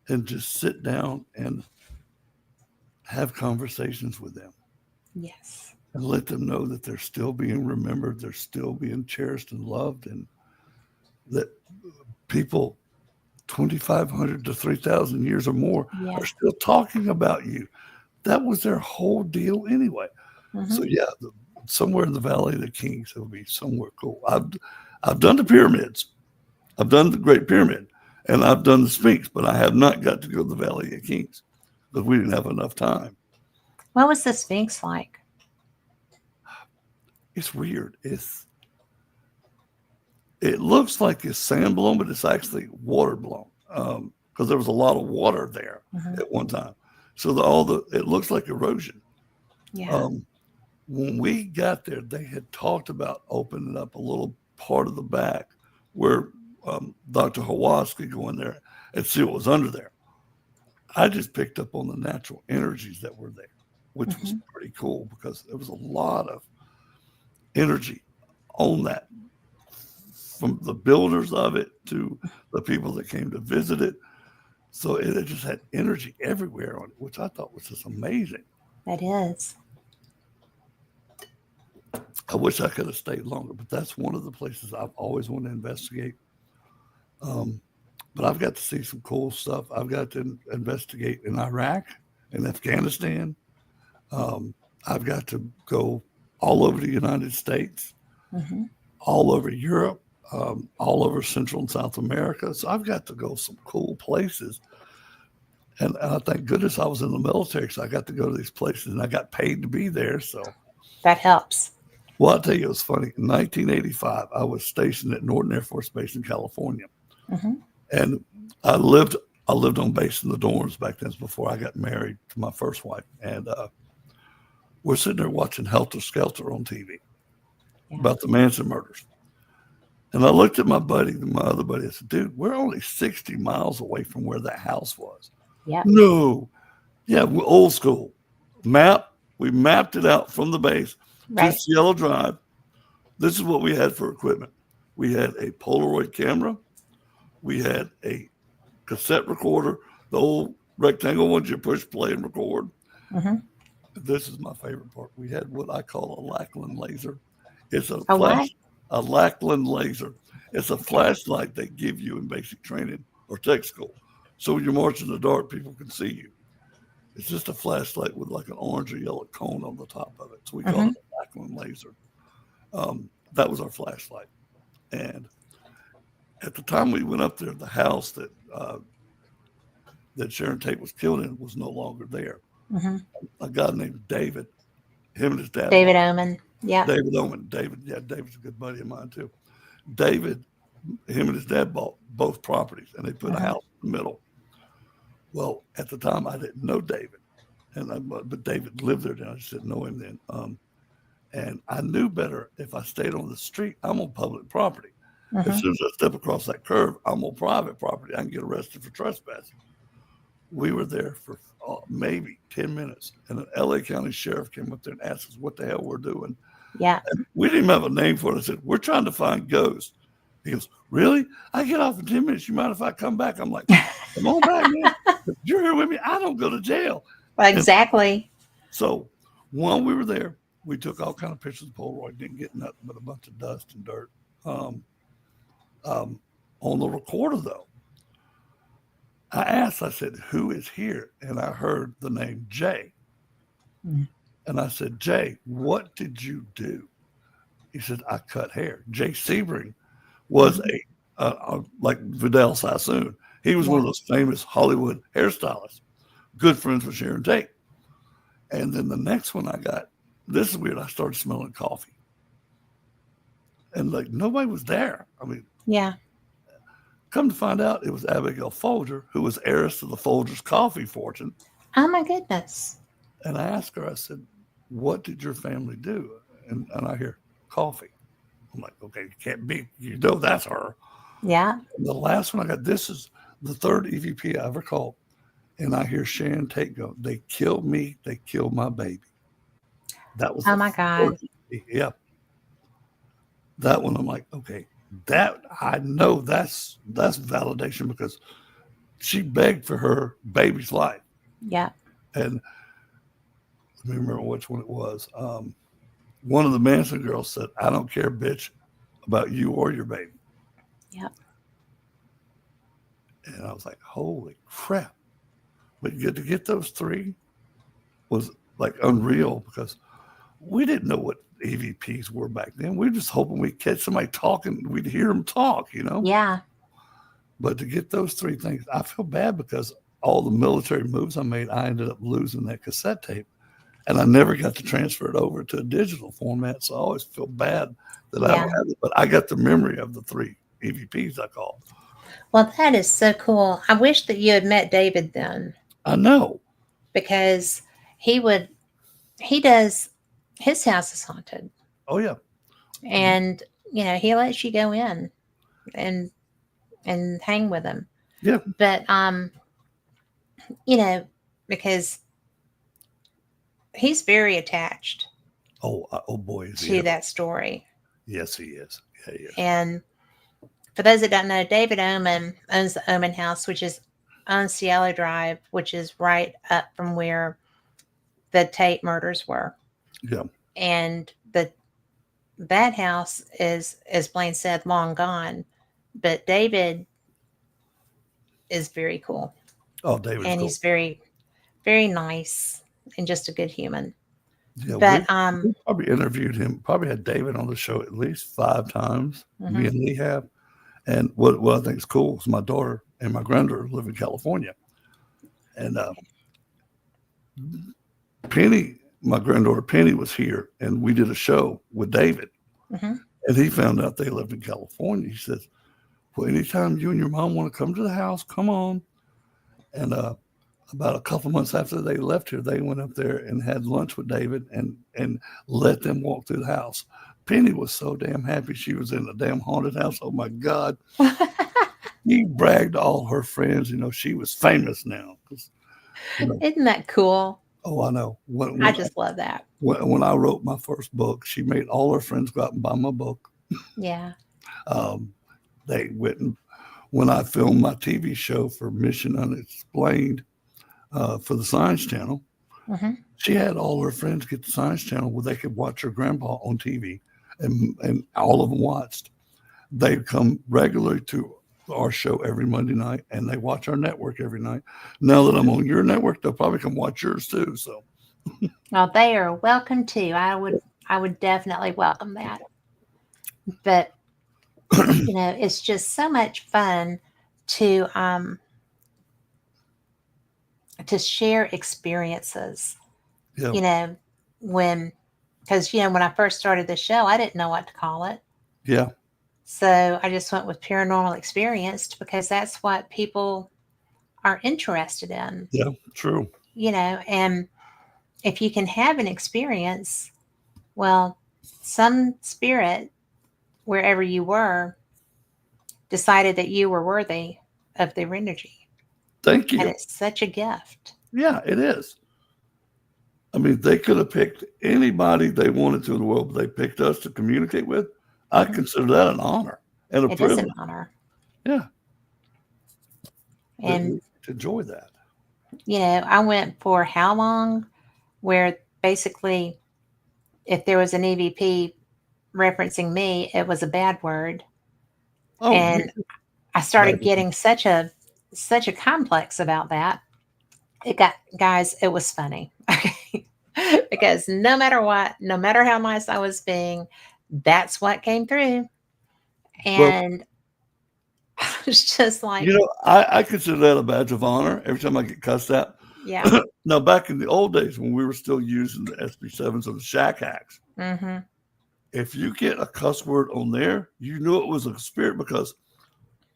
and just sit down and have conversations with them. Yes. And let them know that they're still being remembered, they're still being cherished and loved, and that people 2,500 to 3,000 years or more are still talking about you. That was their whole deal anyway. So yeah, somewhere in the Valley of the Kings, it would be somewhere cool. I've done the pyramids. I've done the Great Pyramid, And I've done the Sphinx, but I have not got to go to the Valley of Kings because we didn't have enough time. What was the Sphinx like? It's weird. It looks like it's sand blown, but it's actually water blown because there was a lot of water there at one time. So it looks like erosion. Yeah. When we got there, they had talked about opening up a little part of the back where Dr. Hawass could go in there and see what was under there. I just picked up on the natural energies that were there, which was pretty cool because there was a lot of energy on that, from the builders of it to the people that came to visit it. So it just had energy everywhere on it, which I thought was just amazing. That is. I wish I could have stayed longer, but that's one of the places I've always wanted to investigate. But I've got to see some cool stuff. I've got to investigate in Iraq and Afghanistan. I've got to go all over the United States, all over Europe, all over Central and South America. So I've got to go some cool places. And I thank goodness I was in the military, so I got to go to these places and I got paid to be there. So that helps. Well, I'll tell you, it was funny. In 1985, I was stationed at Norton Air Force Base in California. And I lived on base in the dorms back then, before I got married to my first wife. And we're sitting there watching Helter Skelter on TV about the Manson murders. And I looked at my other buddy, I said, dude, we're only 60 miles away from where that house was. Yeah. No. Yeah, we're old school. We mapped it out from the base to Cielo Drive. This is what we had for equipment. We had a Polaroid camera. We had a cassette recorder, the old rectangle ones you push play and record. This is my favorite part. We had what I call a Lackland laser. It's a Lackland laser. It's a flashlight they give you in basic training or tech school. So when you're marching in the dark, people can see you. It's just a flashlight with like an orange or yellow cone on the top of it. So we call it a Lackland laser. That was our flashlight. And at the time we went up there, the house that Sharon Tate was killed in was no longer there. A guy named David, him and his dad. David Oman. Yeah. David Oman. David's a good buddy of mine too. David, him and his dad bought both properties and they put a house in the middle. Well, at the time I didn't know David, but David lived there then. I just didn't know him then. And I knew better if I stayed on the street. I'm on public property. As soon as I step across that curve, I'm on private property. I can get arrested for trespassing. We were there for maybe 10 minutes, and an LA County sheriff came up there and asked us what the hell we're doing. Yeah. And we didn't even have a name for it. I said, we're trying to find ghosts. He goes, really? I get off in 10 minutes. You mind if I come back? I'm like, come on back, man. If you're here with me, I don't go to jail. Exactly. So while we were there, we took all kind of pictures of Polaroid. Didn't get nothing but a bunch of dust and dirt. On the recorder, though, I said, who is here? And I heard the name Jay. And I said, Jay, what did you do? He said, I cut hair. Jay Sebring was like Vidal Sassoon. He was one of those famous Hollywood hairstylists, good friends with Sharon Tate. And then the next one I got, this is weird, I started smelling coffee. And like nobody was there. I mean, come to find out, it was Abigail Folger, who was heiress to the Folgers coffee fortune. Oh my goodness. And I asked her, I said, what did your family do? And I hear coffee. I'm like, okay, it can't be, that's her. Yeah. And the last one I got, this is the third EVP I ever called. And I hear Sharon Tate go, they killed me, they killed my baby. That was my God. Yeah. That one, I'm like, okay, that I know that's validation because she begged for her baby's life. Yeah. And let me remember which one it was. One of the Manson girls said, I don't care, bitch, about you or your baby. Yeah. And I was like, holy crap. But to get those three was like unreal because we didn't know what EVPs were back then. We were just hoping we'd catch somebody talking. We'd hear them talk, Yeah. But to get those three things, I feel bad because all the military moves I made, I ended up losing that cassette tape. And I never got to transfer it over to a digital format. So I always feel bad that I don't Yeah. have it. But I got the memory of the three EVPs I call. Well, that is so cool. I wish that you had met David then, I know. because he does, his house is haunted. Oh, yeah. And, he lets you go in and hang with him. Yeah. But, because he's very attached Oh boy. Is to that story. Yes, he is. Yeah, he is. And for those that don't know, David Oman owns the Oman House, which is on Cielo Drive, which is right up from where the Tate murders were. Yeah. And that house is, as Blaine said, long gone. But David is very cool. Oh, David's And cool. he's very, very nice and just a good human. Yeah, But we probably interviewed him, probably had David on the show at least 5 times. Me and Lee have. And what I think is cool is my daughter and my granddaughter live in California. And Penny, my granddaughter Penny, was here, and we did a show with David. And he found out they lived in California. He says, well, anytime you and your mom want to come to the house, come on. And about a couple months after they left here, they went up there and had lunch with David and let them walk through the house. Penny was so damn happy she was in a damn haunted house. Oh, my God. He bragged to all her friends. She was famous now. Isn't that cool? Oh, I know. When I just love that. When I wrote my first book, she made all her friends go out and buy my book. Yeah. They went and when I filmed my TV show for Mission Unexplained for the Science Channel, she had all her friends get the Science Channel where they could watch her grandpa on TV, and all of them watched. They come regularly to our show every Monday night, and they watch our network every night. Now that I'm on your network, they'll probably come watch yours too. So, well, they are welcome too. I would definitely welcome that. But it's just so much fun to share experiences. yeah. Because when I first started the show, I didn't know what to call it. Yeah. So I just went with paranormal experienced because that's what people are interested in. Yeah, true. And if you can have an experience, well, some spirit, wherever you were, decided that you were worthy of their energy. Thank you. And it's such a gift. Yeah, it is. I mean, they could have picked anybody they wanted to in the world, but they picked us to communicate with. I consider that an honor and a privilege. It is an honor. Yeah. And to enjoy that. I went for how long where basically if there was an EVP referencing me, it was a bad word. Oh, and I started getting such a complex about that. It was funny. Because no matter what, no matter how nice I was being, that's what came through. And I was just like, I consider that a badge of honor every time I get cussed out. Yeah. Now, back in the old days when we were still using the SB7s or the Shack Hacks, if you get a cuss word on there, you knew it was a spirit because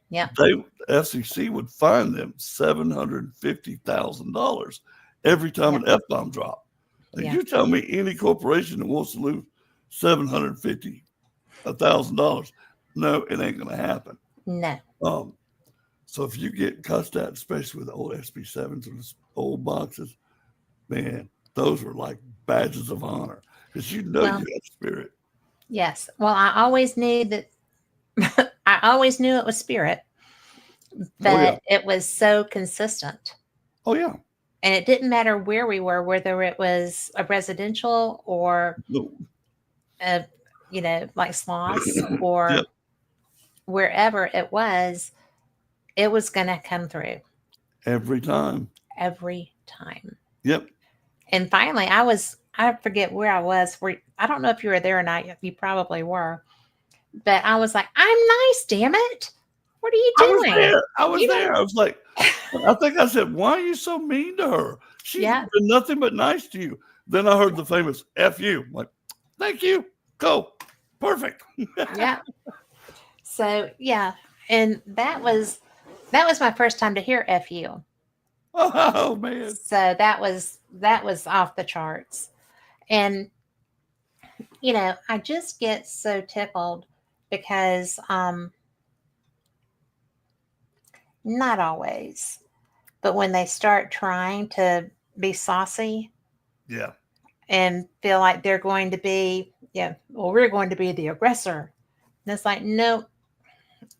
the FCC would fine them $750,000 every time an F-bomb dropped. Like, you tell me any corporation that wants to lose $750,000, no, it ain't going to happen. No. So if you get cussed at, especially with the old SB7s or the old boxes, man, those were like badges of honor because you had spirit. Yes. Well, I always knew that. I always knew it was spirit, but it was so consistent. Oh, yeah. And it didn't matter where we were, whether it was a residential or, like Sloss or wherever it was going to come through. Every time. Every time. Yep. And finally, I forget where I was. I don't know if you were there or not. You probably were. But I was like, I'm nice, damn it. What are you I was doing? there. I was You there. don't- I was like, I think I said, why are you so mean to her? She's Yeah. been nothing but nice to you. Then I heard the famous F you. I'm like, thank you. Go. Perfect. Yeah. So yeah, and that was my first time to hear "fu." Oh man. So that was off the charts, and I just get so tickled because not always, but when they start trying to be saucy Yeah. and feel like they're going to be, well, we're going to be the aggressor. And it's like, no,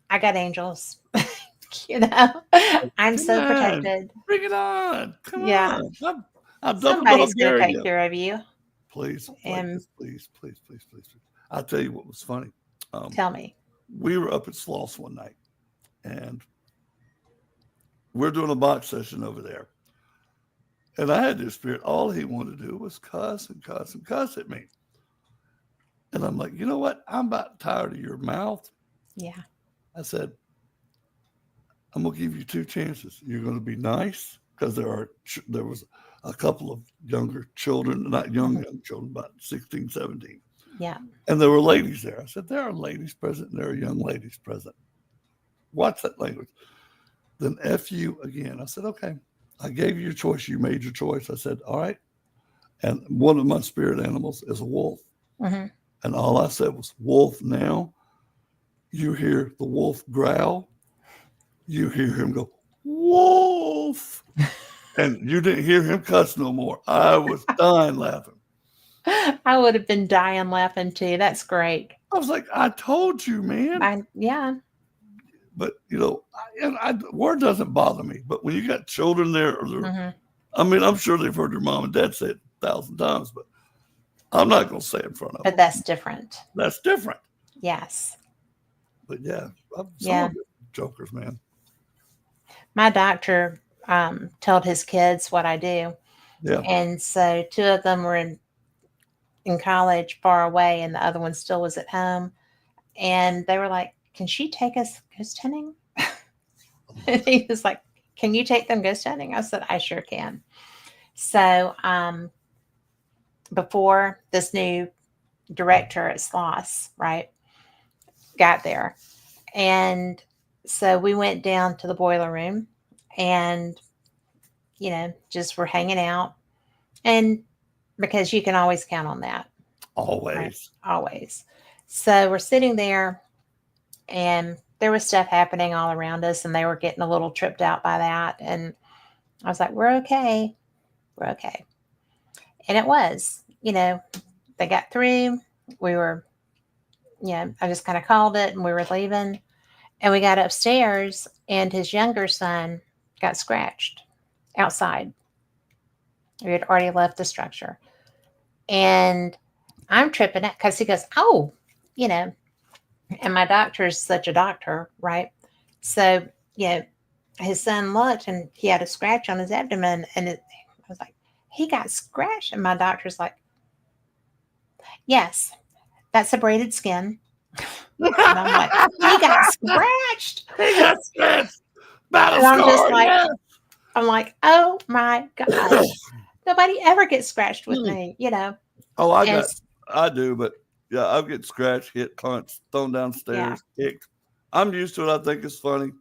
I got angels. I'm Come so on. protected. Bring it on. Come Yeah. on. I've done the Somebody's going to take Bulgarian. care of you. Please, And please. I'll tell you what was funny. tell me. We were up at Sloss one night, and we're doing a box session over there. And I had this spirit. All he wanted to do was cuss and cuss and cuss at me. And I'm like, you know what? I'm about tired of your mouth. Yeah. I said, I'm going to give you two chances. You're going to be nice because there was a couple of younger children, not young children, about 16, 17. Yeah. And there were ladies there. I said, there are ladies present and there are young ladies present. Watch that language. Then F you again. I said, okay. I gave you your choice. You made your choice. I said, all right. And one of my spirit animals is a wolf. Mm-hmm. And all I said was, wolf now. You hear the wolf growl. You hear him go, wolf. And you didn't hear him cuss no more. I was dying laughing. I would have been dying laughing too. That's great. I was like, I told you, man. Yeah. But, word doesn't bother me. But when you got children there, I mean, I'm sure they've heard your mom and dad say it 1,000 times, but I'm not going to say it in front of them. But that's different. That's different. Yes. But yeah, Yeah. some jokers, man. My doctor told his kids what I do. Yeah. And so two of them were in college far away, and the other one still was at home. And they were like, can she take us ghost hunting? And he was like, can you take them ghost hunting? I said, I sure can. So before this new director at Sloss, right, got there. And so we went down to the boiler room and, just were hanging out. And because you can always count on that. Always. Right? Always. So we're sitting there and there was stuff happening all around us and they were getting a little tripped out by that. And I was like, we're okay. We're okay. And it was, they got through. We were, I just kind of called it and we were leaving. And we got upstairs and his younger son got scratched outside. We had already left the structure. And I'm tripping out because he goes, oh, and my doctor is such a doctor, right? So, his son looked and he had a scratch on his abdomen. And I was like, he got scratched. And my doctor's like, yes, that's abraded skin. And I'm like, he got scratched. He got scratched. Battle And I'm scar. just like, Yeah. I'm like, oh my gosh. Nobody ever gets scratched with me, Oh, I do, but yeah, I'll get scratched, hit, punched, thrown downstairs, kicked. I'm used to it. I think it's funny.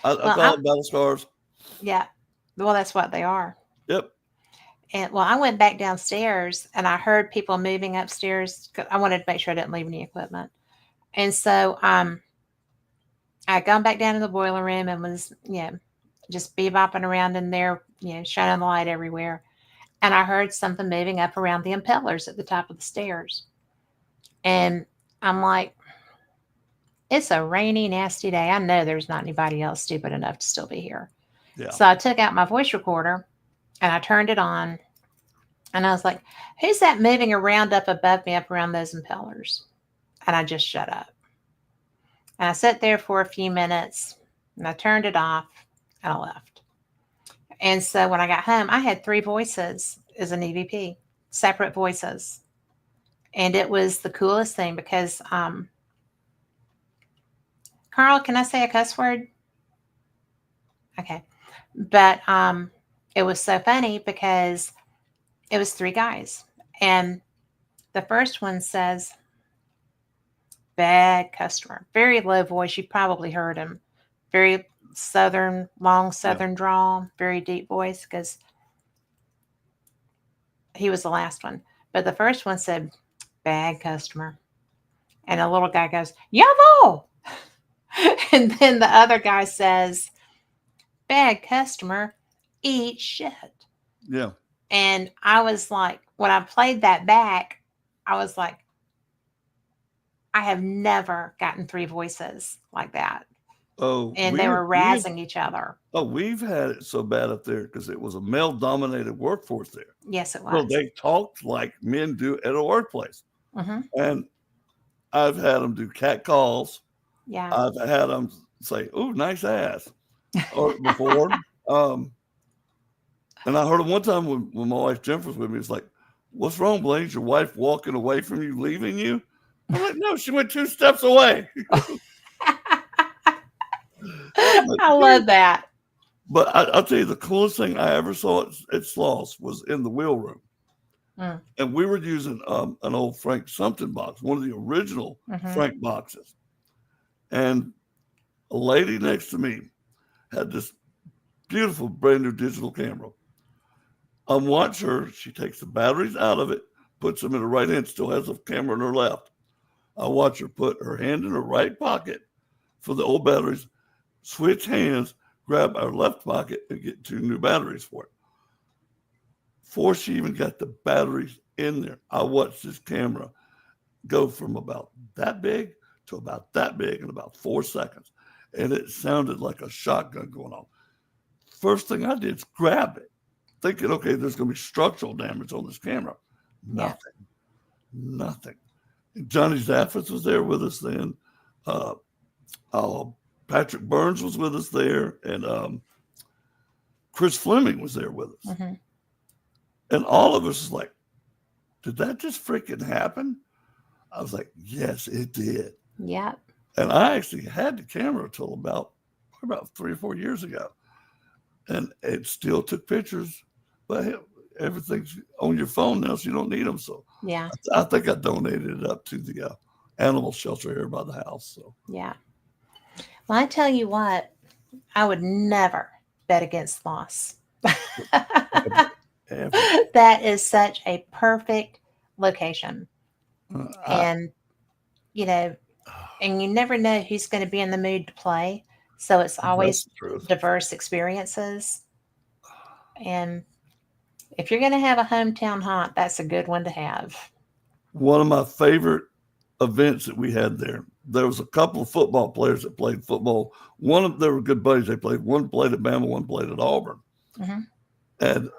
I call it battle scars. Yeah. Well, that's what they are. Yep. And I went back downstairs and I heard people moving upstairs. I wanted to make sure I didn't leave any equipment. And so I gone back down to the boiler room and was, just bebopping around in there, shining the light everywhere. And I heard something moving up around the impellers at the top of the stairs. And I'm like, it's a rainy, nasty day. I know there's not anybody else stupid enough to still be here. Yeah. So I took out my voice recorder and I turned it on. And I was like, who's that moving around up above me, up around those impellers? And I just shut up. And I sat there for a few minutes and I turned it off and I left. And so when I got home, I had 3 voices as an EVP, separate voices. And it was the coolest thing because Carl, can I say a cuss word? Okay. But it was so funny because it was three guys. And the first one says, bad customer. Very low voice. You probably heard him. Very southern, long southern drawl, very deep voice because he was the last one. But the first one said, bad customer. And the little guy goes, Yavo! And then the other guy says, bad customer, eat shit. Yeah. And I was like, when I played that back, I was like, I have never gotten three voices like that. Oh, And they were razzing each other. Oh, we've had it so bad up there because it was a male-dominated workforce there. Yes, it So was. they talked like men do at a workplace. Mm-hmm. And I've had them do cat calls. Yeah. I've had them say, "Oh, nice ass," or before. And I heard him one time when my wife Jennifer was with me. It's like, "What's wrong, Blaine? Is your wife walking away from you, leaving you?" I'm like, "No, she went 2 steps away." I love that. But I'll tell you, the coolest thing I ever saw at Sloss was in the wheel room. Mm. And we were using an old Frank something box, one of the original Frank boxes. And a lady next to me had this beautiful brand new digital camera. I watch her. She takes the batteries out of it, puts them in her right hand, still has the camera in her left. I watch her put her hand in her right pocket for the old batteries, switch hands, grab our left pocket, and get 2 new batteries for it. Before she even got the batteries in there, I watched this camera go from about that big to about that big in about 4 seconds. And it sounded like a shotgun going off. First thing I did is grab it, thinking, okay, there's going to be structural damage on this camera. Nothing. Nothing. And Johnny Zaffis was there with us then. Patrick Burns was with us there. And Chris Fleming was there with us. Mm-hmm. And all of us was like, did that just freaking happen? I was like, yes, it did. Yep. And I actually had the camera till about 3 or 4 years ago. And it still took pictures, but everything's on your phone now, so you don't need them. So yeah, I think I donated it up to the animal shelter here by the house. So yeah. Well, I tell you what, I would never bet against loss. That is such a perfect location. And, you know, and you never know who's going to be in the mood to play. So it's always diverse experiences. And if you're going to have a hometown haunt, that's a good one to have. One of my favorite events that we had there was a couple of football players that played football. They were good buddies. They played. One played at Bama, one played at Auburn. Mm-hmm. And,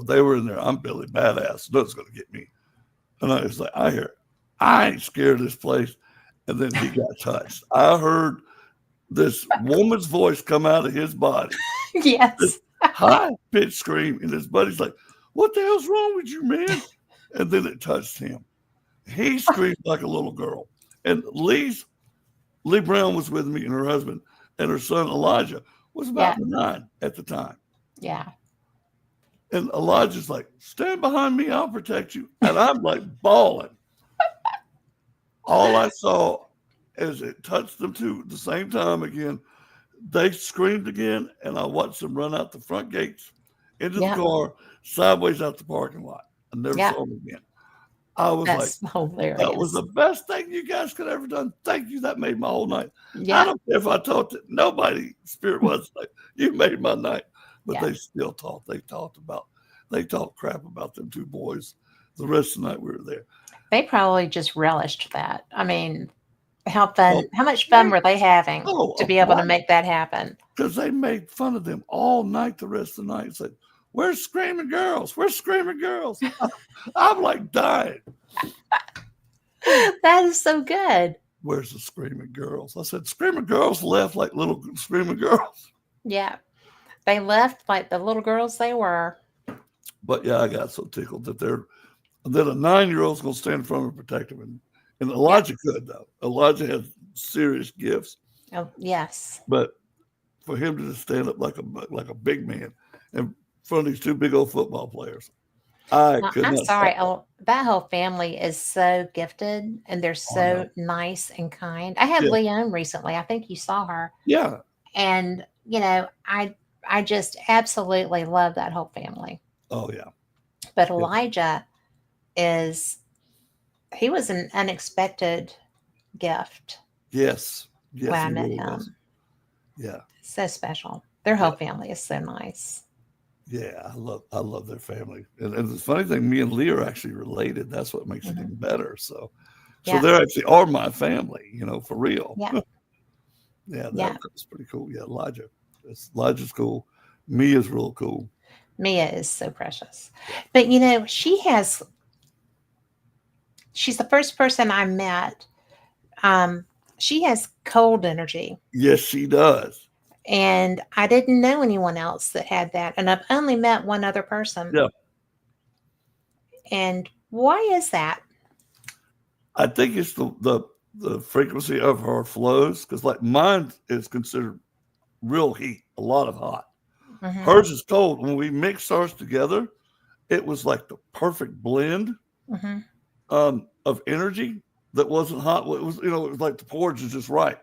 they were in there. I'm Billy Badass. Nothing's going to get me. And I was like, I ain't scared of this place. And then he got touched. I heard this woman's voice come out of his body. Yes. This high-pitched scream. And his buddy's like, what the hell's wrong with you, man? And then it touched him. He screamed like a little girl. And Lee Brown was with me and her husband. And her son, Elijah, was about 9 at the time. Yeah. And Elijah's like, stand behind me, I'll protect you. And I'm like bawling. All I saw as it touched them two at the same time again, they screamed again, and I watched them run out the front gates into the car, sideways out the parking lot. I never saw them again. I was hilarious. That was the best thing you guys could ever done. Thank you. That made my whole night. Yeah. I don't care if I talked to nobody. Spirit was like, you made my night. But they still talked. They talked crap about them two boys the rest of the night we were there. They probably just relished that. I mean, how much fun were they having to be able to make that happen? Because they made fun of them all night the rest of the night. Said, where's Screaming Girls? Where's Screaming Girls? I'm like dying. That is so good. Where's the Screaming Girls? I said, Screaming Girls left like little Screaming Girls. Yeah. They left like the little girls they were. But yeah, I got so tickled that a 9-year-old's going to stand in front of and protect them. And Elijah could, though. Elijah had serious gifts. Oh, yes. But for him to just stand up like a big man in front of these two big old football players, I Well, could I'm not sorry. stop that. Oh, that whole family is so gifted and they're Oh no, so nice and kind. I had yeah, Leon recently. I think you saw her. yeah, And, I just absolutely love that whole family. oh yeah, But yeah. Elijah is he was an unexpected gift Yes, when yes, I he met really was. him. Yeah, So special. Their yeah, whole family is so nice. yeah. I love their family, and the funny thing, me and Lee are actually related. That's what makes it Hmm. even better. So Yeah. they actually are my family, for real. Yeah. Yeah, Yeah. that's pretty cool. Yeah, Elijah's cool. Mia's real cool. Mia is so precious. Yeah. But she's the first person I met. Um, she has cold energy. Yes, she does. And I didn't know anyone else that had that. And I've only met one other person. Yeah, And why is that? I think it's the frequency of her flows because like mine is considered real heat, a lot of hot. Hmm. Hers is cold. When we mixed ours together, it was like the perfect blend Hmm. of energy that wasn't hot. It was like the porridge is just right.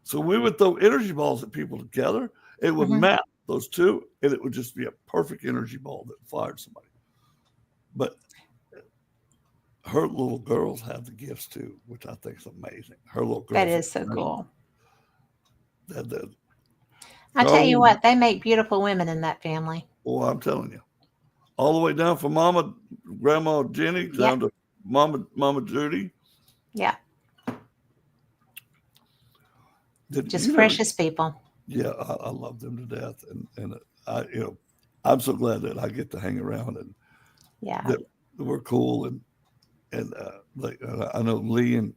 So we would throw energy balls at people together. It would Hmm. map those two, and it would just be a perfect energy ball that fired somebody. But her little girls have the gifts too, which I think is amazing. Her little That girls, is so cool. that I tell you Charlie. what, they make beautiful women in that family. Oh, I'm telling you, all the way down from Mama, Grandma Jenny Yeah. down to Mama Judy. Yeah. Did Just you never? precious people. Yeah, I love them to death, and I, I'm so glad that I get to hang around and Yeah. that we're cool and like I know Lee and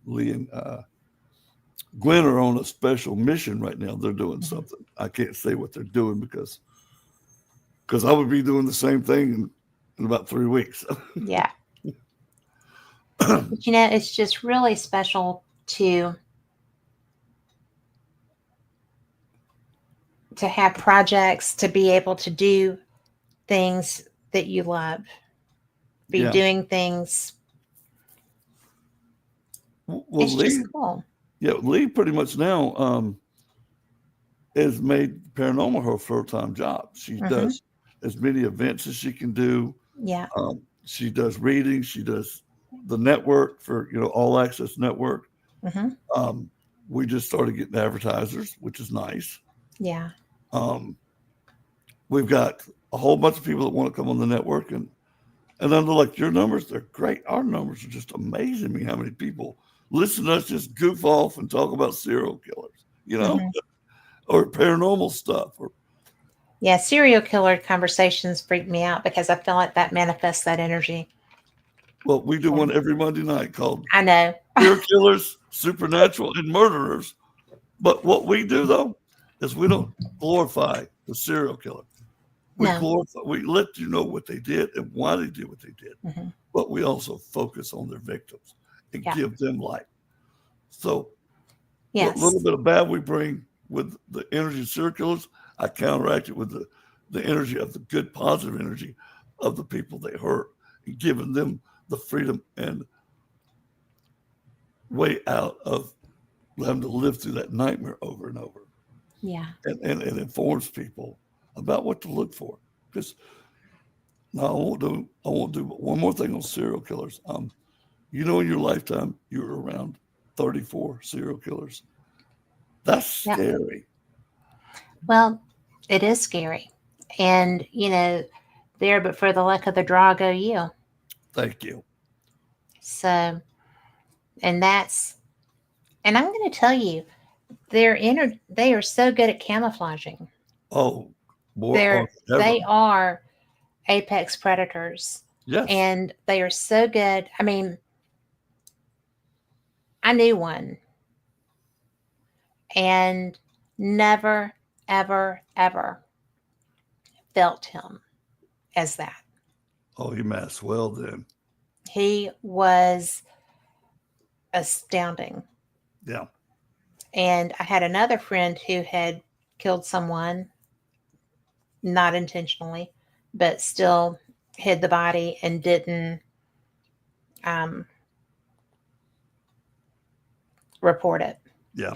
Gwen are on a special mission right now. They're doing Hmm. something. I can't say what they're doing because I would be doing the same thing in about 3 weeks. Yeah. But it's just really special to have projects, to be able to do things that you love, be Yeah. doing things. Well, It's just Lee, cool. yeah, Lee pretty much now has made paranormal her full time job. She Hmm. does as many events as she can do. Yeah. She does readings. She does the network for All Access Network. Hmm. Um, we just started getting advertisers, which is nice. Yeah. Um, we've got a whole bunch of people that want to come on the network, and then they're like, your numbers, they're great. Our numbers are just amazing me how many people listen to us just goof off and talk about serial killers, Hmm. or paranormal stuff. Or Yeah. Serial killer conversations freak me out because I feel like that manifests that energy. well, we do And one every Monday night called I know. Serial Killers, Supernatural, and Murderers. But what we do though is we don't glorify the serial killer. No. We let you know what they did and why they did what they did. Hmm. But we also focus on their victims and Yeah. give them light. So what little Yes. bit of bad we bring with the energy of serial killers, I counteract it with the energy of the good positive energy of the people they hurt and giving them the freedom and way out of having to live through that nightmare over and over. Yeah. And it informs people about what to look for. Because now I won't do one more thing on serial killers. In your lifetime you were around 34 serial killers. That's Yeah. scary. Well, it is scary. And, there, but for the luck of the draw go you. Thank you. So, and and I'm going to tell you, they are so good at camouflaging. Oh, more on They ever. are apex predators Yes. and they are so good. I mean, I knew one and never, ever, ever felt him as that. Oh, you mass well then. He was astounding. Yeah. And I had another friend who had killed someone, not intentionally, but still hid the body and didn't um, report it. Yeah.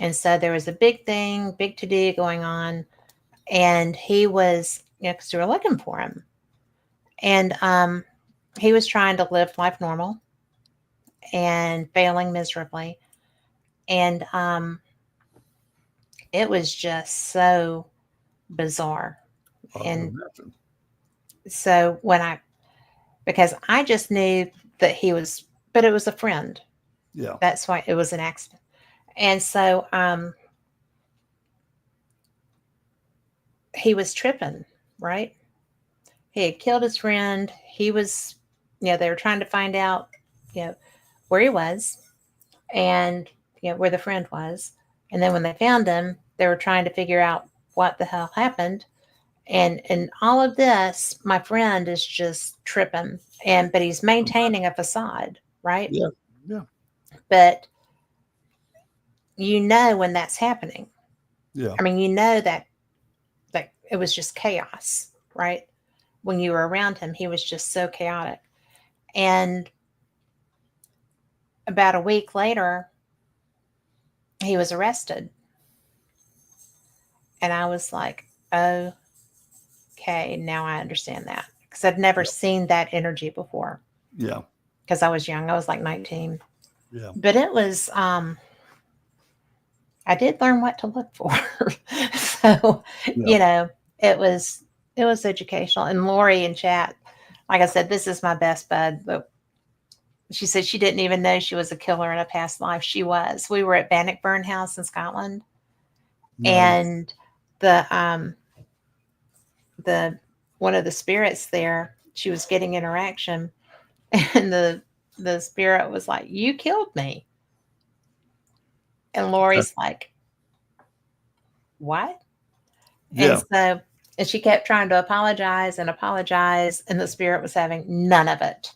And so there was a big thing, big to do going on. And he was, because we were looking for him. And he was trying to live life normal and failing miserably. And it was just so bizarre. I can And imagine. so because I just knew that he was, but it was a friend. Yeah. That's why it was an accident. And so he was tripping, right? He had killed his friend. He was, they were trying to find out, where he was and, where the friend was. And then when they found him, they were trying to figure out what the hell happened. And in all of this, my friend is just tripping, but he's maintaining a facade, right? Yeah. Yeah. But when that's happening. Yeah. I mean, that it was just chaos, right? When you were around him, he was just so chaotic. And about a week later, he was arrested. And I was like, oh, okay, now I understand that. Because I'd never seen that energy before. Yeah. Because I was young. I was like 19. Yeah. But it was, I did learn what to look for. So, it was educational. And Lori in chat, like I said, this is my best bud. But she said she didn't even know she was a killer in a past life. She was. We were at Bannockburn House in Scotland. Nice. And the one of the spirits there, she was getting interaction, and the spirit was like, "You killed me." And Lori's like, "What?" Yeah. And she kept trying to apologize, and the spirit was having none of it.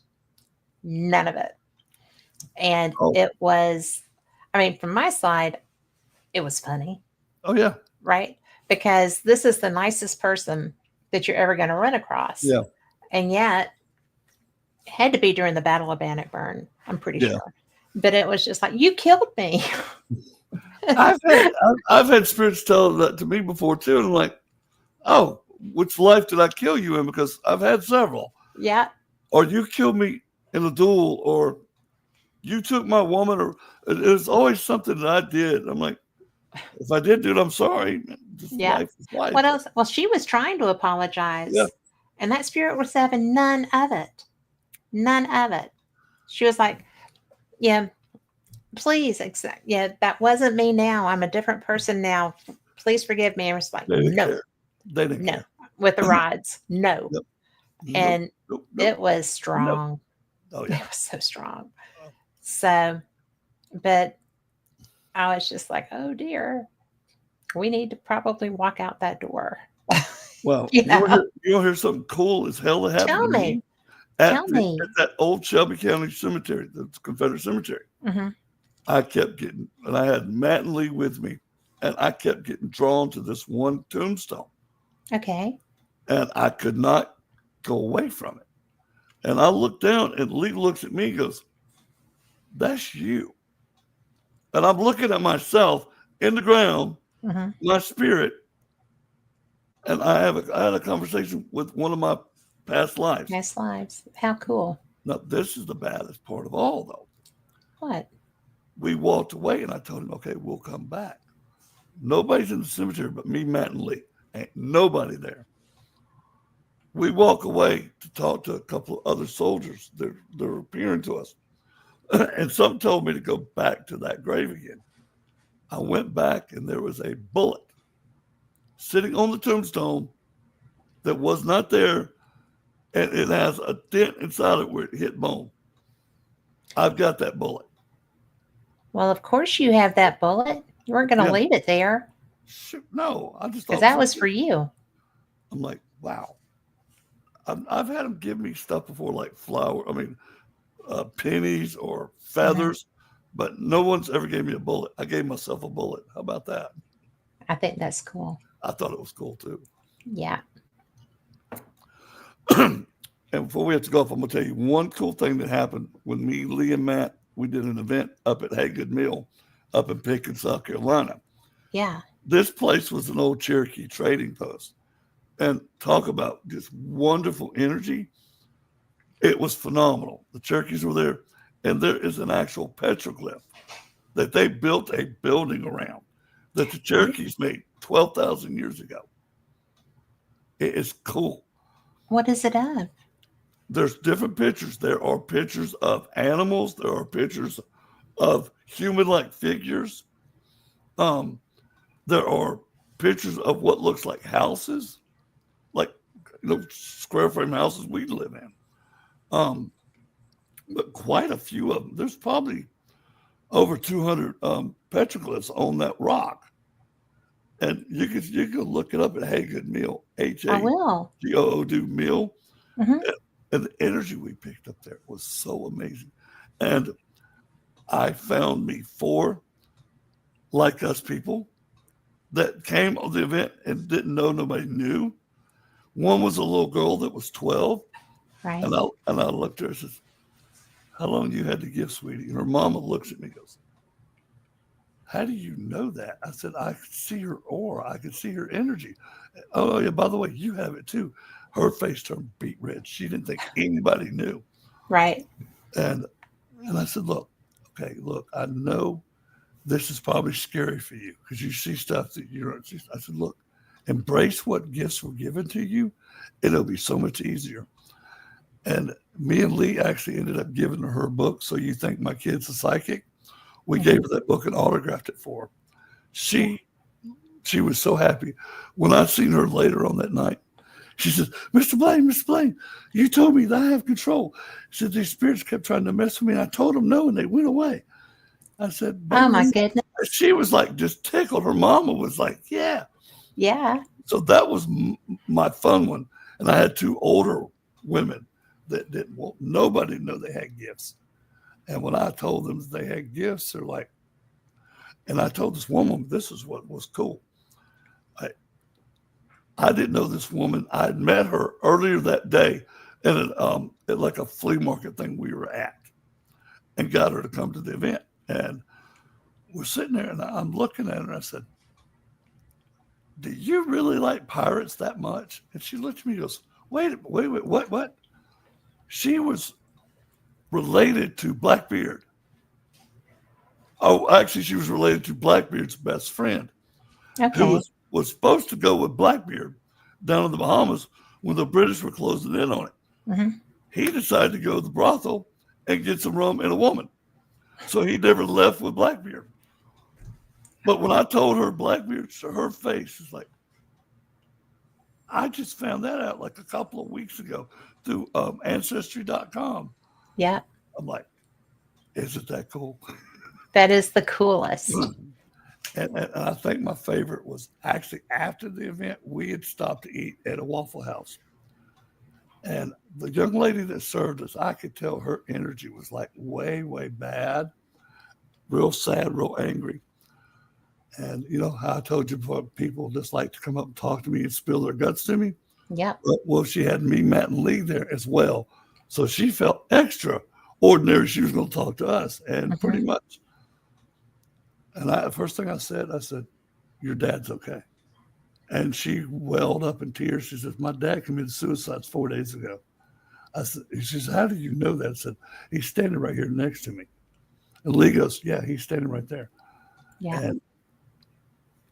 None of it. And it was, I mean, from my side, it was funny. Oh, yeah. Right? Because this is the nicest person that you're ever going to run across. Yeah. And yet, it had to be during the Battle of Bannockburn, I'm pretty Yeah. sure. But it was just like, you killed me. I've had spirits tell that to me before too, and I'm like, oh, which life did I kill you in? Because I've had several. Yeah. Or you killed me in a duel, or you took my woman, or it was always something that I did. I'm like, if I did do it, I'm sorry. Just life is life. What else? Well, she was trying to apologize. Yeah. And that spirit was having none of it. None of it. She was like, yeah, please, that wasn't me now. I'm a different person now. Please forgive me. And I was like, no. They didn't care. With the rods. No. Nope. And it was strong. Oh, yeah. It was so strong. So, but I was just like, oh dear, we need to probably walk out that door. Well, you'll hear something cool as hell that happened Tell to me. At that old Shelby County cemetery, the Confederate cemetery. Mm-hmm. I kept getting, and I had Matt and Lee with me, and I kept getting drawn to this one tombstone. Okay. And I could not go away from it. And I looked down, and Lee looks at me and goes, that's you. And I'm looking at myself in the ground, my spirit, and I had a conversation with one of my past lives. Past lives. How cool. Now, this is the baddest part of all, though. What? We walked away, and I told him, okay, we'll come back. Nobody's in the cemetery but me, Matt, and Lee. Ain't nobody there. We walk away to talk to a couple of other soldiers. They're appearing to us. And some told me to go back to that grave again. I went back, and there was a bullet sitting on the tombstone that was not there, and it has a dent inside it where it hit bone. I've got that bullet. Well, of course you have that bullet. You weren't going to leave it there. Shoot, no, I just thought because that was for you. I'm like, wow. I've had them give me stuff before, like pennies or feathers, but no one's ever gave me a bullet. I gave myself a bullet. How about that? I think that's cool. I thought it was cool too. Yeah. And before we have to go off, I'm going to tell you one cool thing that happened when me, Lee, and Matt, we did an event up at Haygood Mill up in Pickens, South Carolina. Yeah. This place was an old Cherokee trading post. And talk about just wonderful energy. It was phenomenal. The Cherokees were there, and there is an actual petroglyph that they built a building around that the Cherokees made 12,000 years ago. It is cool. What is it of? There's different pictures. There are pictures of animals. There are pictures of human-like figures. There are pictures of what looks like houses, like square frame houses we live in. But quite a few of them. There's probably over 200 petroglyphs on that rock. And you can look it up at Haygood Mill, I will. Hagood Mill. Mm-hmm. And the energy we picked up there was so amazing. And I found me 4 like us people that came on the event and didn't know, nobody knew. One was a little girl that was 12. Right. And I looked at her and says, "How long you had the gift, sweetie?" And her mama looks at me and goes, "How do you know that?" I said, "I could see her aura. I could see her energy." "Oh, yeah, by the way, you have it too." Her face turned beet red. She didn't think anybody knew. Right. And I said, look, I know this is probably scary for you because you see stuff that you don't see. I said, look, embrace what gifts were given to you. It'll be so much easier. And me and Lee actually ended up giving her book, So You Think My Kid's a Psychic. We gave her that book and autographed it for her. She was so happy. When I seen her later on that night, she says, Mr. Blaine, you told me that I have control. She said, these spirits kept trying to mess with me. And I told them no, and they went away. I said, oh, my goodness. She was like just tickled. Her mama was like, yeah. Yeah. So that was my fun one. And I had 2 older women that didn't want nobody to know they had gifts. And when I told them they had gifts, they're like, and I told this woman, this is what was cool. I didn't know this woman. I had met her earlier that day at like a flea market thing we were at and got her to come to the event. And we're sitting there and I'm looking at her and I said, "Do you really like pirates that much?" And she looked at me and goes, wait, what? She was related to Blackbeard. Oh, actually, she was related to Blackbeard's best friend, who was supposed to go with Blackbeard down in the Bahamas when the British were closing in on it. Mm-hmm. He decided to go to the brothel and get some rum and a woman. So he never left with Blackbeard. But when I told her Blackbeard, her face is like, I just found that out like a couple of weeks ago through Ancestry.com. Yeah. I'm like, isn't that cool? That is the coolest. And I think my favorite was actually after the event, we had stopped to eat at a Waffle House. And the young lady that served us, I could tell her energy was like way, way bad, real sad, real angry. And you know how I told you before, people just like to come up and talk to me and spill their guts to me? Yep. Well, she had me, Matt, and Lee there as well. So she felt extra ordinary. She was going to talk to us. And pretty much. And the first thing I said, your dad's okay. And she welled up in tears. She says, my dad committed suicide 4 days ago. She says, how do you know that? I said, he's standing right here next to me. And Lee goes, yeah, he's standing right there. Yeah. And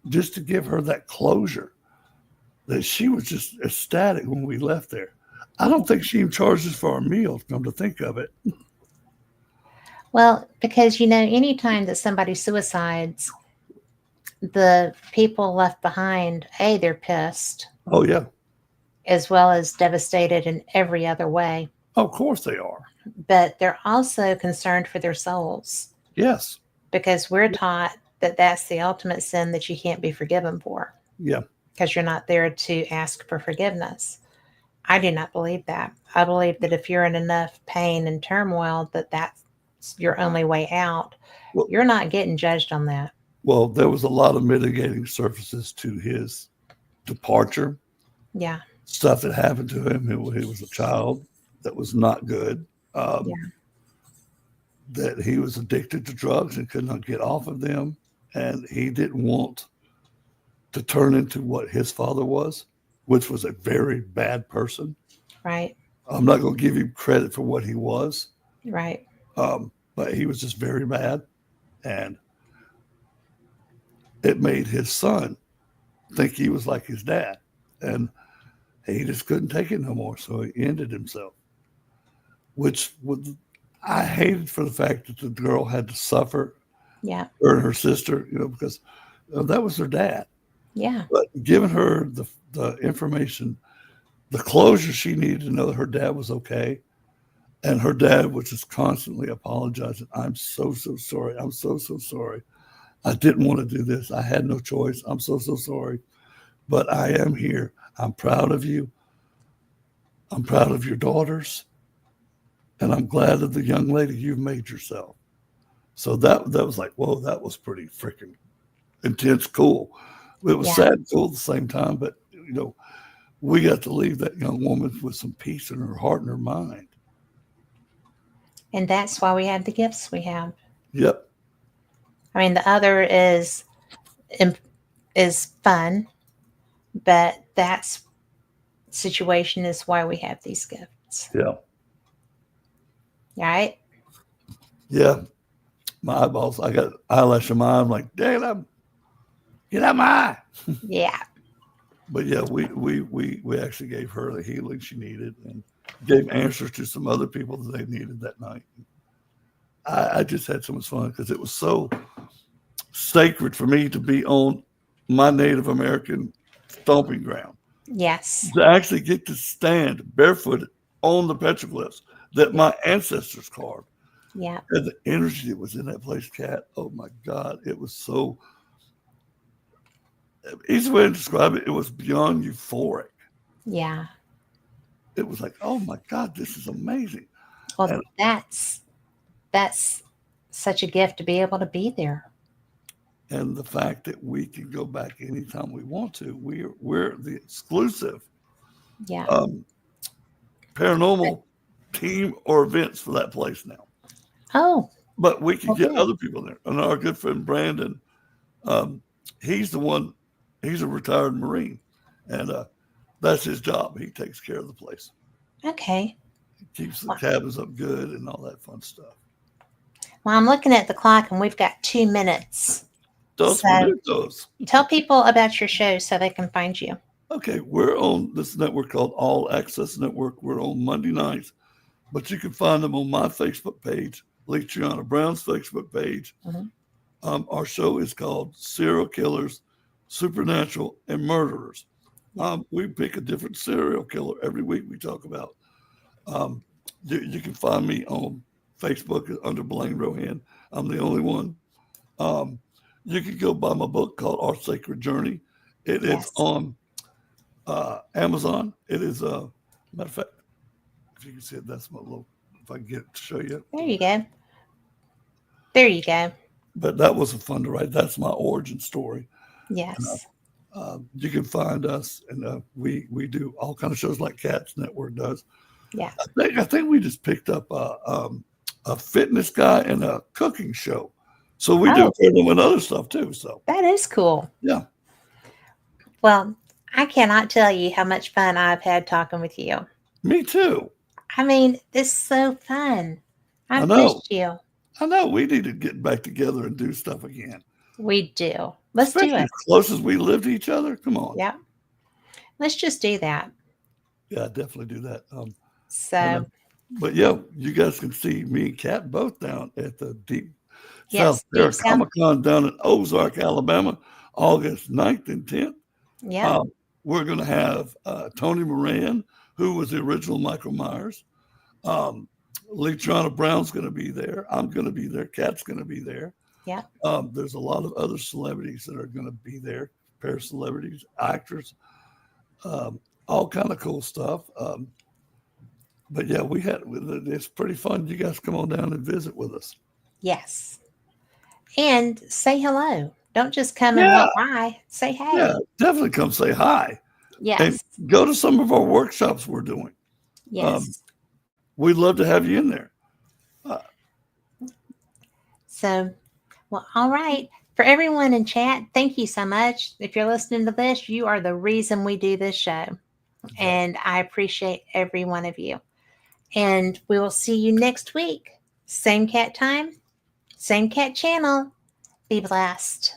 just to give her that closure, that she was just ecstatic when we left there. I don't think she even charged us for our meal, come to think of it. Well, because, anytime that somebody suicides, the people left behind, they're pissed. Oh, yeah. As well as devastated in every other way. Oh, of course they are. But they're also concerned for their souls. Yes. Because we're taught that that's the ultimate sin that you can't be forgiven for. Yeah. Because you're not there to ask for forgiveness. I do not believe that. I believe that if you're in enough pain and turmoil, that your only way out, Well, you're not getting judged on that. well, there was a lot of mitigating surfaces to his departure. Yeah. Stuff that happened to him. He was a child that was not good. Yeah. That he was addicted to drugs and could not get off of them. And he didn't want to turn into what his father was, which was a very bad person. Right. I'm not going to give him credit for what he was, Right. but he was just very bad. And it made his son think he was like his dad. And he just couldn't take it no more. So he ended himself, which was, I hated for the fact that the girl had to suffer, Yeah. her and her sister, because that was her dad. Yeah. But giving her the information, the closure she needed to know that her dad was okay. And her dad was just constantly apologizing. I'm so sorry. I'm so sorry. I didn't want to do this. I had no choice. I'm so sorry. But I am here. I'm proud of you. I'm proud of your daughters. And I'm glad of the young lady you've made yourself. So that was like, whoa, that was pretty freaking intense, cool. It was sad and cool at the same time, but we got to leave that young woman with some peace in her heart and her mind. And that's why we have the gifts we have. Yep. I mean, the other is fun, but that's situation is why we have these gifts. Yeah. Right? Yeah. My eyeballs, I got eyelash in my eye. I'm like, dang, get out my eye. Yeah. But yeah, we actually gave her the healing she needed and gave answers to some other people that they needed that night. I just had so much fun because it was so sacred for me to be on my Native American stomping ground. Yes. To actually get to stand barefooted on the petroglyphs that my ancestors carved. Yeah. And the energy that was in that place, Kat, oh my God, it was so, easy way to describe it, it was beyond euphoric. Yeah. It was like, oh my God, this is amazing. Well, and that's such a gift to be able to be there. And the fact that we can go back anytime we want to. We're the exclusive paranormal team or events for that place now. Oh. But we can get other people there. And our good friend Brandon, he's the one, he's a retired Marine. And that's his job. He takes care of the place. Okay. He keeps the cabins up good and all that fun stuff. Well, I'm looking at the clock and we've got 2 minutes. Dos minutos. Tell people about your show so they can find you. Okay, we're on this network called All Access Network. We're on Monday nights, but you can find them on my Facebook page, Letriana Brown's Facebook page. Mm-hmm. Our show is called Serial Killers, Supernatural, and Murderers. We pick a different serial killer every week we talk about. You can find me on Facebook under Blaine Rohan. I'm the only one. You can go buy my book called Our Sacred Journey. It is on Amazon. It is, matter of fact, if you can see it, that's my little, if I can get it to show you. There you go. There you go. But that was fun to write. That's my origin story. Yes. You can find us, and we do all kind of shows like Cats Network does. Yeah. I think we just picked up a fitness guy and a cooking show. So we do paranormal and other stuff too. So that is cool. Yeah. Well, I cannot tell you how much fun I've had talking with you. Me too. I mean, this is so fun. I missed you. I know. We need to get back together and do stuff again. We do. Let's do it. As close as we live to each other. Come on. Yeah. Let's just do that. Yeah, definitely do that. But yeah, you guys can see me and Kat both down at the Deep South Comic-Con down in Ozark, Alabama, August 9th and 10th. Yeah. We're going to have Tony Moran, who was the original Michael Myers. Letriana Brown's going to be there. I'm going to be there. Kat's going to be there. Yeah. There's a lot of other celebrities that are going to be there, celebrities, actors, all kind of cool stuff. But yeah, it's pretty fun. You guys come on down and visit with us. Yes. And say hello. Don't just come and Yeah. walk by. Say hey. Yeah, definitely come say hi. Yes. And go to some of our workshops we're doing. Yes. We'd love to have you in there. So, well, all right. For everyone in chat, thank you so much. If you're listening to this, you are the reason we do this show. And I appreciate every one of you. And we will see you next week. Same cat time, same cat channel. Be blessed.